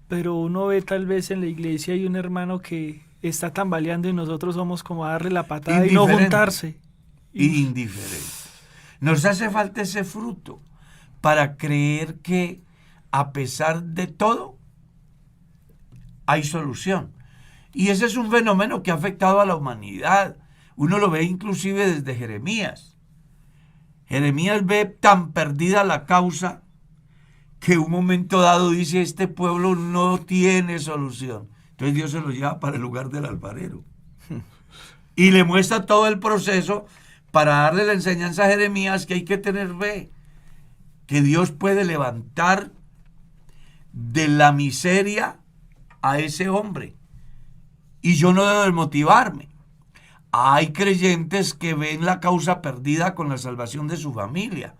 Pero uno ve tal vez en la iglesia hay un hermano que está tambaleando y nosotros somos como a darle la patada y no juntarse. Indiferente. Nos hace falta ese fruto para creer que a pesar de todo hay solución. Y ese es un fenómeno que ha afectado a la humanidad. Uno lo ve inclusive desde Jeremías. Jeremías ve tan perdida la causa que un momento dado dice, este pueblo no tiene solución. Entonces Dios se lo lleva para el lugar del alfarero. Y le muestra todo el proceso para darle la enseñanza a Jeremías que hay que tener fe, que Dios puede levantar de la miseria a ese hombre. Y yo no debo de motivarme. Hay creyentes que ven la causa perdida con la salvación de su familia,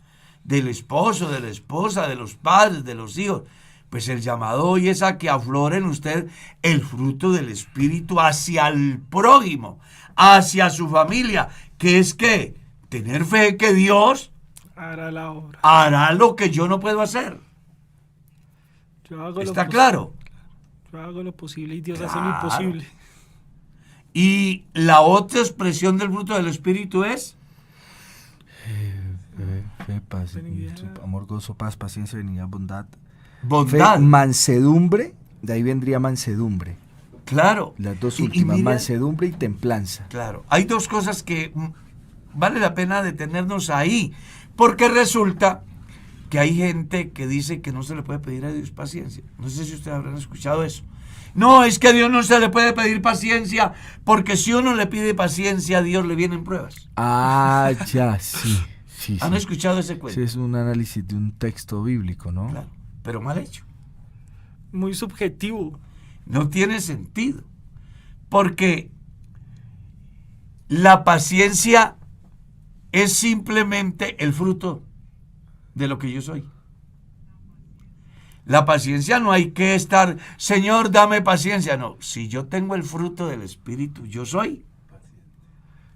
del esposo, de la esposa, de los padres, de los hijos. Pues el llamado hoy es a que aflore en usted el fruto del Espíritu hacia el prójimo, hacia su familia, que es que tener fe que Dios hará la obra, hará lo que yo no puedo hacer. Yo hago ¿Está claro? Yo hago lo posible y Dios hace lo Claro. imposible. Y la otra expresión del fruto del Espíritu es Fe, paz, amor, gozo, paz, paciencia, benignidad, bondad. bondad. Fe, mansedumbre, de ahí vendría mansedumbre. Claro. Las dos Y últimas, mira, mansedumbre y templanza. claro, hay dos cosas que vale la pena detenernos ahí, porque resulta que hay gente que dice que no se le puede pedir a Dios paciencia. No sé si ustedes habrán escuchado eso. No, es que a Dios no se le puede pedir paciencia, porque si uno le pide paciencia, a Dios le vienen pruebas. Ah, ya, sí. Sí, ¿Han sí. escuchado ese cuento? Sí, es un análisis de un texto bíblico, ¿no? Claro, pero mal hecho. Muy subjetivo. No tiene sentido, porque la paciencia es simplemente el fruto de lo que yo soy. La paciencia no hay que estar, Señor, dame paciencia. No, si yo tengo el fruto del Espíritu, yo soy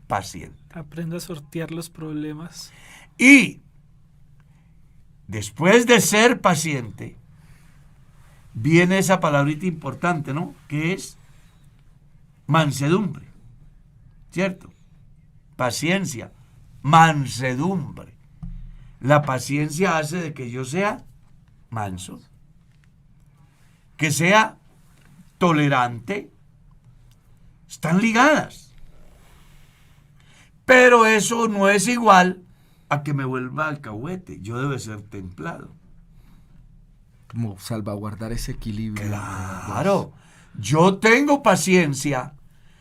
paciente. Aprendo a sortear los problemas. Y después de ser paciente, viene esa palabrita importante, ¿no? Que es mansedumbre, ¿cierto? Paciencia, mansedumbre. La paciencia hace de que yo sea manso, que sea tolerante. Están ligadas. Pero eso no es igual a que me vuelva alcahuete. Yo debo ser templado. Como salvaguardar ese equilibrio. Claro, yo tengo paciencia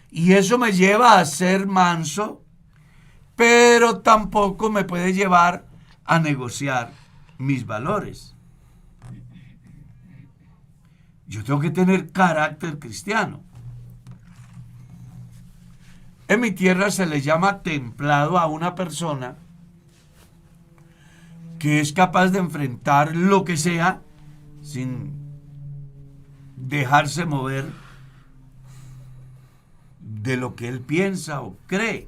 y eso me lleva a ser manso, pero tampoco me puede llevar a negociar mis valores. Yo tengo que tener carácter cristiano. En mi tierra se le llama templado a una persona que es capaz de enfrentar lo que sea sin dejarse mover de lo que él piensa o cree.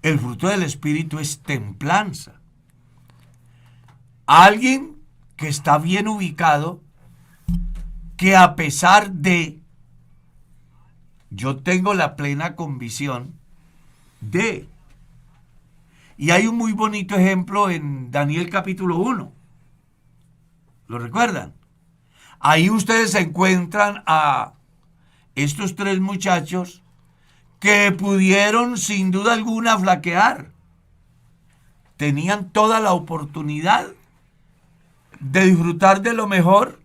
El fruto del Espíritu es templanza. Alguien que está bien ubicado, que a pesar de, yo tengo la plena convicción de, y hay un muy bonito ejemplo en Daniel capítulo 1. ¿Lo recuerdan? Ahí ustedes encuentran a estos tres muchachos que pudieron sin duda alguna flaquear. Tenían toda la oportunidad de disfrutar de lo mejor,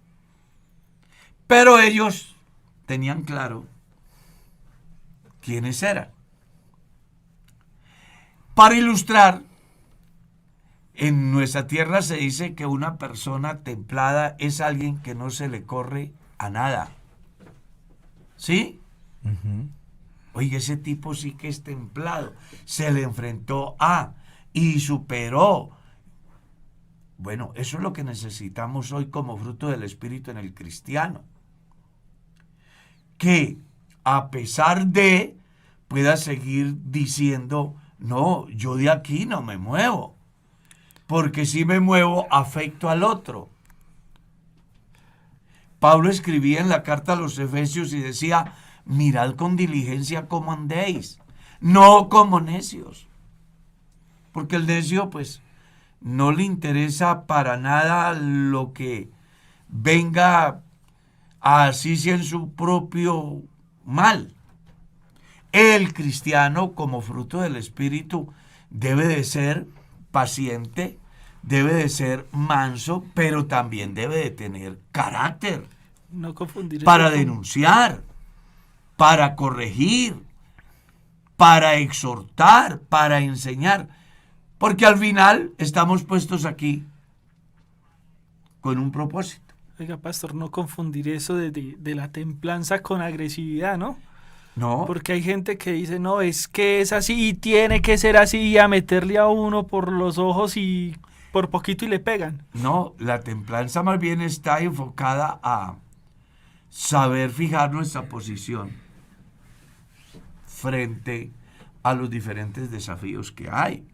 pero ellos tenían claro quiénes eran. Para ilustrar, en nuestra tierra se dice que una persona templada es alguien que no se le corre a nada. ¿Sí? Uh-huh. Oye, ese tipo sí que es templado. Se le enfrentó a y superó. Bueno, eso es lo que necesitamos hoy como fruto del Espíritu en el cristiano. Que a pesar de pueda seguir diciendo, no, yo de aquí no me muevo. Porque si me muevo, afecto al otro. Pablo escribía en la carta a los Efesios y decía, mirad con diligencia cómo andéis, no como necios. Porque el necio, pues, no le interesa para nada lo que venga así sea en su propio mal. El cristiano, como fruto del Espíritu, debe de ser paciente, debe de ser manso, pero también debe de tener carácter. No confundir Para eso con- denunciar, para corregir, para exhortar, para enseñar. Porque al final estamos puestos aquí con un propósito. Oiga, pastor, no confundir eso de la templanza con agresividad, ¿no? No, Porque hay gente que dice, no, es que es así y tiene que ser así, y a meterle a uno por los ojos y por poquito y le pegan. no, la templanza más bien está enfocada a saber fijar nuestra posición frente a los diferentes desafíos que hay.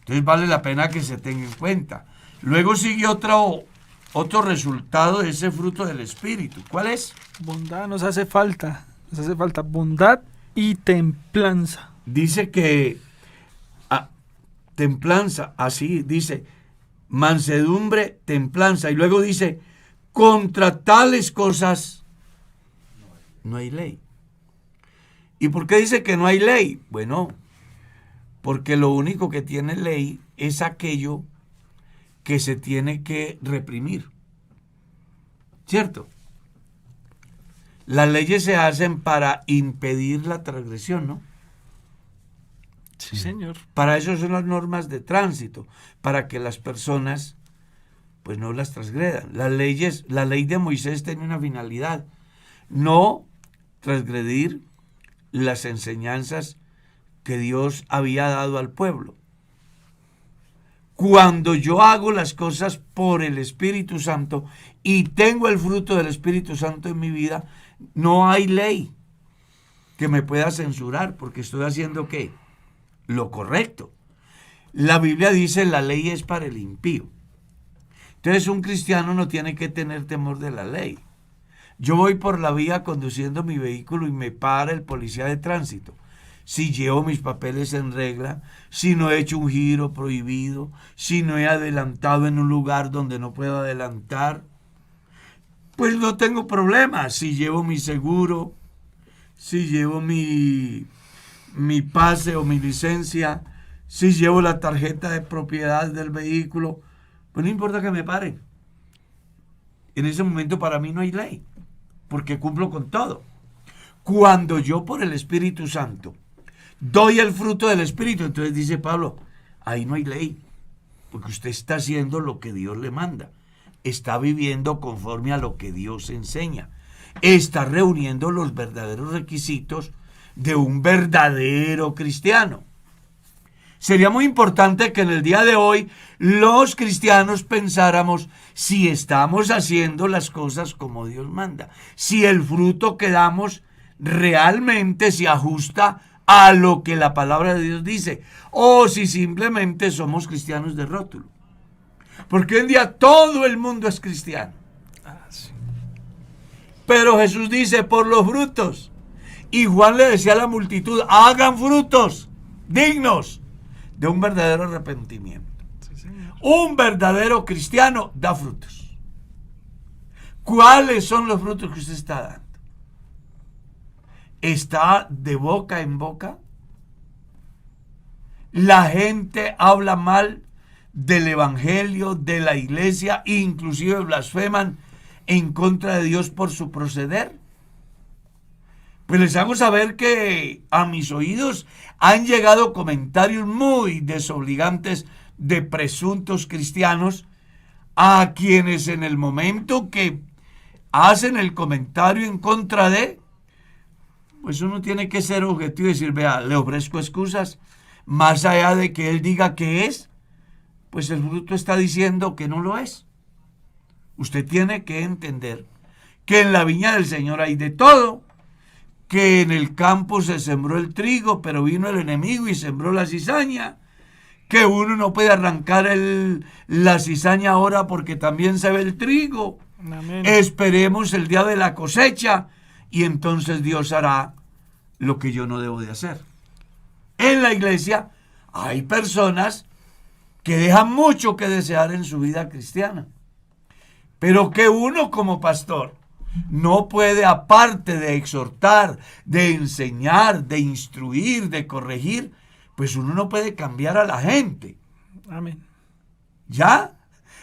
Entonces vale la pena que se tenga en cuenta. Luego sigue otro resultado de ese fruto del Espíritu. ¿Cuál es? Bondad nos hace falta. Nos hace falta bondad y templanza. Dice que templanza, así dice, mansedumbre, templanza. Y luego dice, contra tales cosas no hay ley. ¿Y por qué dice que no hay ley? Bueno, porque lo único que tiene ley es aquello que se tiene que reprimir. ¿Cierto? Las leyes se hacen para impedir la transgresión, ¿no? Sí, señor. Para eso son las normas de tránsito, para que las personas pues no las transgredan. Las leyes, la ley de Moisés tenía una finalidad, no transgredir las enseñanzas que Dios había dado al pueblo. Cuando yo hago las cosas por el Espíritu Santo y tengo el fruto del Espíritu Santo en mi vida, no hay ley que me pueda censurar porque estoy haciendo ¿qué? Lo correcto. La Biblia dice la ley es para el impío. Entonces un cristiano no tiene que tener temor de la ley. Yo voy por la vía conduciendo mi vehículo y me para el policía de tránsito. Si llevo mis papeles en regla, si no he hecho un giro prohibido, si no he adelantado en un lugar donde no puedo adelantar, pues no tengo problema. Si llevo mi seguro, si llevo mi pase o mi licencia, si llevo la tarjeta de propiedad del vehículo, pues no importa que me paren. En ese momento para mí no hay ley, porque cumplo con todo. Cuando yo por el Espíritu Santo doy el fruto del Espíritu, entonces dice Pablo, ahí no hay ley, porque usted está haciendo lo que Dios le manda, está viviendo conforme a lo que Dios enseña, está reuniendo los verdaderos requisitos de un verdadero cristiano. Sería muy importante que en el día de hoy los cristianos pensáramos si estamos haciendo las cosas como Dios manda, si el fruto que damos realmente se ajusta a lo que la palabra de Dios dice, o si simplemente somos cristianos de rótulo. Porque hoy en día todo el mundo es cristiano. Pero Jesús dice, por los frutos. Y Juan le decía a la multitud, hagan frutos dignos de un verdadero arrepentimiento. Sí, un verdadero cristiano da frutos. ¿Cuáles son los frutos que usted está dando? ¿Está de boca en boca? La gente habla mal del evangelio, de la iglesia, inclusive blasfeman en contra de Dios por su proceder. Pues les hago saber que a mis oídos han llegado comentarios muy desobligantes de presuntos cristianos a quienes en el momento que hacen el comentario en contra de, pues uno tiene que ser objetivo y decir, vea, le ofrezco excusas, más allá de que él diga que es, pues el fruto está diciendo que no lo es. Usted tiene que entender que en la viña del Señor hay de todo, que en el campo se sembró el trigo, pero vino el enemigo y sembró la cizaña, que uno no puede arrancar la cizaña ahora porque también se ve el trigo. Amén. Esperemos el día de la cosecha y entonces Dios hará lo que yo no debo de hacer. En la iglesia hay personas que dejan mucho que desear en su vida cristiana, pero que uno como pastor no puede, aparte de exhortar, de enseñar, de instruir, de corregir, pues uno no puede cambiar a la gente. Amén. ¿Ya?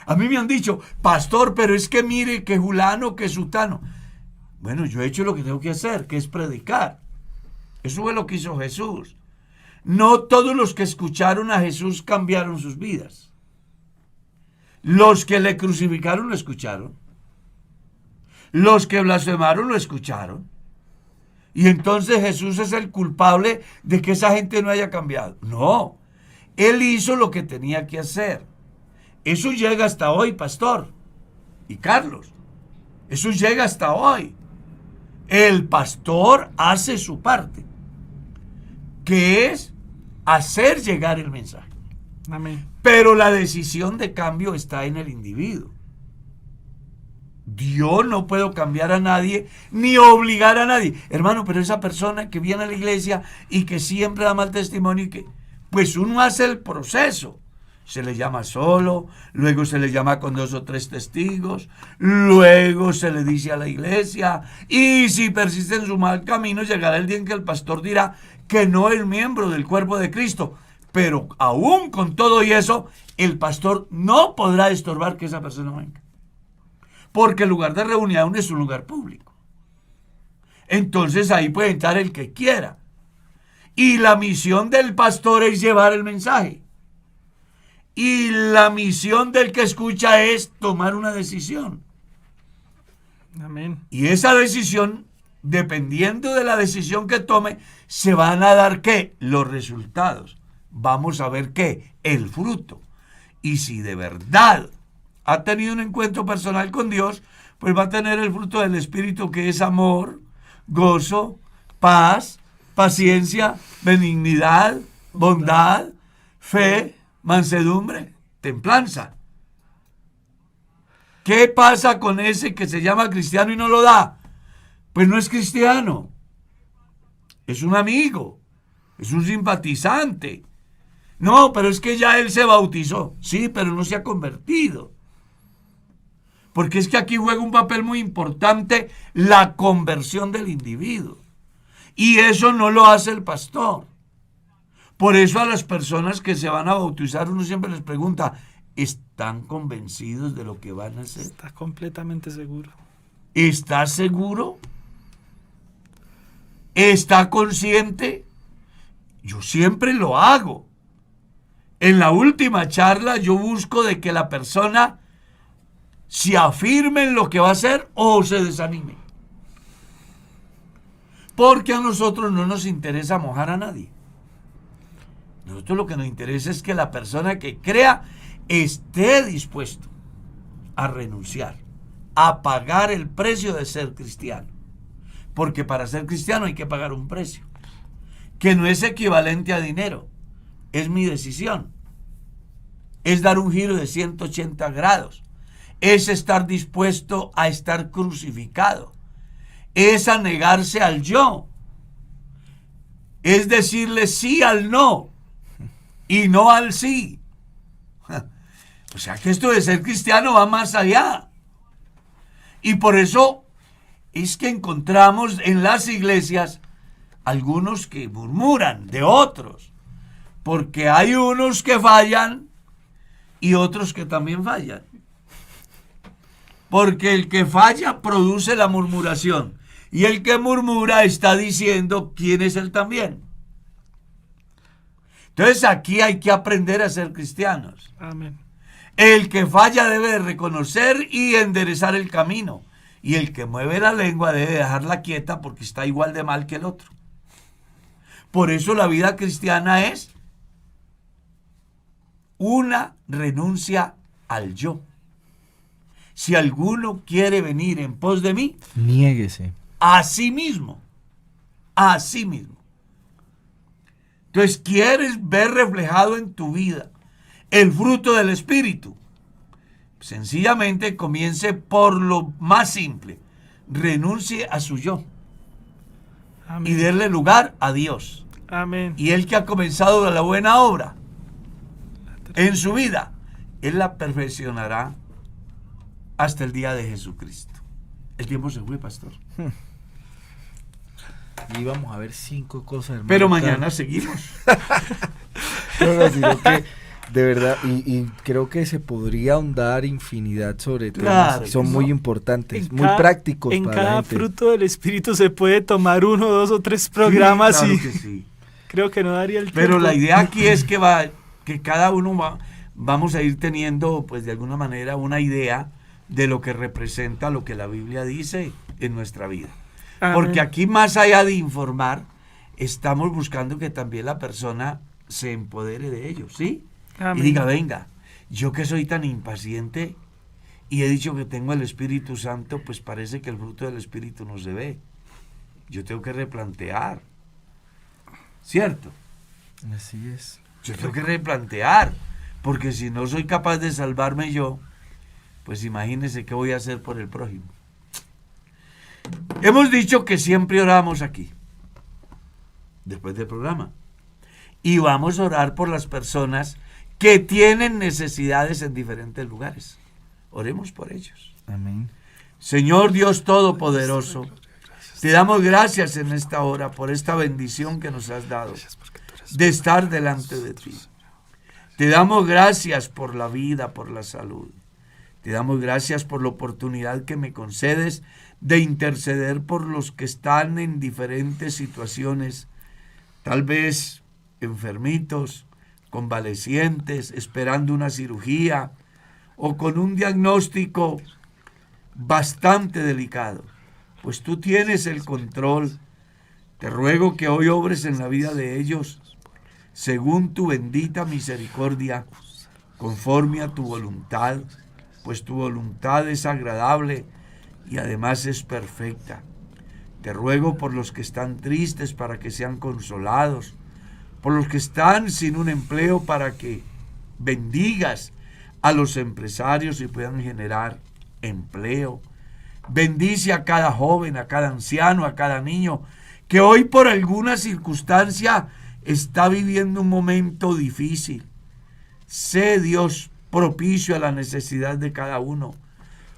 A mí me han dicho, pastor, pero es que mire que fulano, que sutano. Bueno, yo he hecho lo que tengo que hacer, que es predicar. Eso fue lo que hizo Jesús. No todos los que escucharon a Jesús cambiaron sus vidas. Los que le crucificaron lo escucharon. Los que blasfemaron lo escucharon. Y entonces Jesús es el culpable de que esa gente no haya cambiado. No, Él hizo lo que tenía que hacer. Eso llega hasta hoy, pastor y Carlos. Eso llega hasta hoy. El pastor hace su parte, que es hacer llegar el mensaje. Amén. Pero la decisión de cambio está en el individuo. Yo no puedo cambiar a nadie ni obligar a nadie. Hermano, pero esa persona que viene a la iglesia y que siempre da mal testimonio y que, pues uno hace el proceso. Se le llama solo, luego se le llama con 2 o 3 testigos, luego se le dice a la iglesia, y si persiste en su mal camino, llegará el día en que el pastor dirá que no es miembro del cuerpo de Cristo. Pero aún con todo y eso, el pastor no podrá estorbar que esa persona venga. Porque el lugar de reunión es un lugar público. Entonces ahí puede entrar el que quiera. Y la misión del pastor es llevar el mensaje. Y la misión del que escucha es tomar una decisión. Amén. Y esa decisión, dependiendo de la decisión que tome, se van a dar ¿qué? Los resultados. Vamos a ver ¿qué? El fruto. Y si de verdad ha tenido un encuentro personal con Dios, pues va a tener el fruto del Espíritu, que es amor, gozo, paz, paciencia, benignidad, bondad, fe, mansedumbre, templanza. ¿Qué pasa con ese que se llama cristiano y no lo da? Pues no es cristiano. Es un amigo. Es un simpatizante. No, pero es que ya él se bautizó. Sí, pero no se ha convertido. Porque es que aquí juega un papel muy importante la conversión del individuo. Y eso no lo hace el pastor. Por eso a las personas que se van a bautizar uno siempre les pregunta, ¿están convencidos de lo que van a hacer? Está completamente seguro. ¿Está seguro? ¿Está consciente? Yo siempre lo hago. En la última charla yo busco de que la persona se afirme en lo que va a hacer o se desanime. Porque a nosotros no nos interesa mojar a nadie. Nosotros lo que nos interesa es que la persona que crea esté dispuesto a renunciar, a pagar el precio de ser cristiano. Porque para ser cristiano hay que pagar un precio, que no es equivalente a dinero. Es mi decisión. Es dar un giro de 180 grados. Es estar dispuesto a estar crucificado. Es a negarse al yo. Es decirle sí al no y no al sí. O sea que esto de ser cristiano va más allá. Y por eso es que encontramos en las iglesias algunos que murmuran de otros. Porque hay unos que fallan y otros que también fallan. Porque el que falla produce la murmuración. Y el que murmura está diciendo quién es él también. Entonces aquí hay que aprender a ser cristianos. Amén. El que falla debe de reconocer y enderezar el camino. Y el que mueve la lengua debe dejarla quieta porque está igual de mal que el otro. Por eso la vida cristiana es una renuncia al yo. Si alguno quiere venir en pos de mí, niéguese. A sí mismo. A sí mismo. Entonces, ¿quieres ver reflejado en tu vida el fruto del Espíritu? Sencillamente comience por lo más simple. Renuncie a su yo. Amén. Y déle lugar a Dios. Amén. Y Él que ha comenzado la buena obra en su vida, Él la perfeccionará hasta el día de Jesucristo. El tiempo se fue, pastor. Y vamos a ver 5 cosas, hermano. Pero mañana seguimos. No, sino que de verdad, y creo que se podría ahondar infinidad sobre temas Claro, que son eso. muy importantes, En muy cada- prácticos En para la cada gente. fruto del Espíritu se puede tomar 1, 2 o 3 programas Sí, claro y que sí. creo que no daría el tiempo. Pero la idea aquí es que cada uno vamos a ir teniendo, pues de alguna manera, una idea de lo que representa lo que la Biblia dice en nuestra vida. Amén. Porque aquí, más allá de informar, estamos buscando que también la persona se empodere de ello, ¿sí? Amén. Y diga, venga, yo que soy tan impaciente y he dicho que tengo el Espíritu Santo, pues parece que el fruto del Espíritu no se ve. Yo tengo que replantear, ¿cierto? Así es. Yo tengo que replantear, porque si no soy capaz de salvarme yo, pues imagínense qué voy a hacer por el prójimo. Hemos dicho que siempre oramos aquí, después del programa. Y vamos a orar por las personas que tienen necesidades en diferentes lugares. Oremos por ellos. Amén. Señor Dios Todopoderoso, te damos gracias en esta hora por esta bendición que nos has dado de estar delante de ti. Te damos gracias por la vida, por la salud. Te damos gracias por la oportunidad que me concedes de interceder por los que están en diferentes situaciones, tal vez enfermitos, convalecientes, esperando una cirugía o con un diagnóstico bastante delicado. Pues tú tienes el control. Te ruego que hoy obres en la vida de ellos según tu bendita misericordia, conforme a tu voluntad, pues tu voluntad es agradable y además es perfecta. Te ruego por los que están tristes para que sean consolados, por los que están sin un empleo para que bendigas a los empresarios y puedan generar empleo. Bendice a cada joven, a cada anciano, a cada niño que hoy por alguna circunstancia está viviendo un momento difícil. Sé, Dios, propicio a la necesidad de cada uno.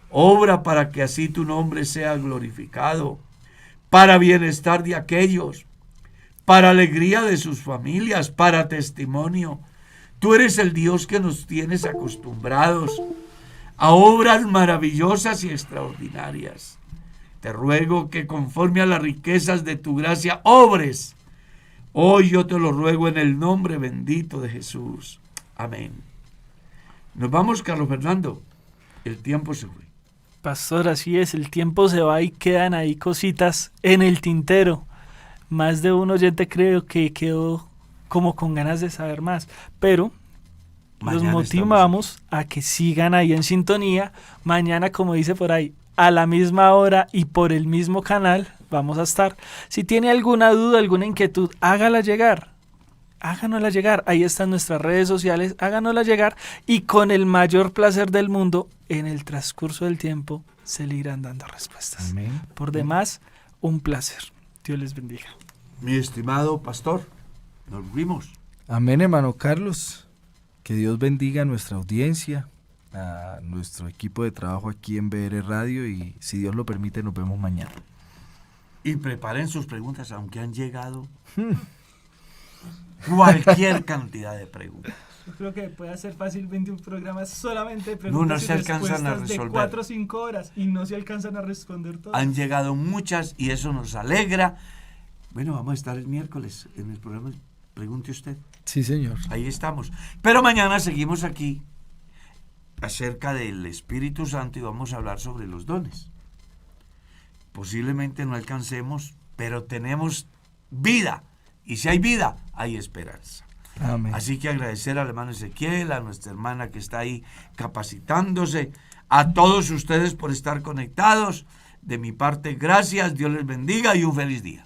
Obra para que así tu nombre sea glorificado, para bienestar de aquellos, para alegría de sus familias, para testimonio. Tú eres el Dios que nos tienes acostumbrados a obras maravillosas y extraordinarias. Te ruego que conforme a las riquezas de tu gracia obres. Hoy yo te lo ruego en el nombre bendito de Jesús. Amén. Nos vamos, Carlos Fernando. El tiempo se fue. Pastor, así es, el tiempo se va y quedan ahí cositas en el tintero. Más de un oyente creo que quedó como con ganas de saber más, pero los motivamos a que sigan ahí en sintonía. Mañana, como dice por ahí, a la misma hora y por el mismo canal vamos a estar. Si tiene alguna duda, alguna inquietud, háganosla llegar. Ahí están nuestras redes sociales, háganosla llegar y con el mayor placer del mundo, en el transcurso del tiempo, se le irán dando respuestas. Amén. Por demás, un placer. Dios les bendiga. Mi estimado pastor, nos vimos. Amén, hermano Carlos. Que Dios bendiga a nuestra audiencia, a nuestro equipo de trabajo aquí en BR Radio y si Dios lo permite nos vemos mañana. Y preparen sus preguntas, aunque han llegado cualquier cantidad de preguntas. Yo creo que puede hacer fácilmente un programa solamente de preguntas no se alcanzan a resolver. De 4 o 5 horas y no se alcanzan a responder todas. Han llegado muchas y eso nos alegra. Bueno, vamos a estar el miércoles en el programa Pregunte Usted. Sí, señor. Ahí estamos. Pero mañana seguimos aquí acerca del Espíritu Santo y vamos a hablar sobre los dones. Posiblemente no alcancemos, pero tenemos vida. Y si hay vida, hay esperanza. Amén. Así que agradecer al hermano Ezequiel, a nuestra hermana que está ahí capacitándose, a todos ustedes por estar conectados. De mi parte, gracias, Dios les bendiga y un feliz día.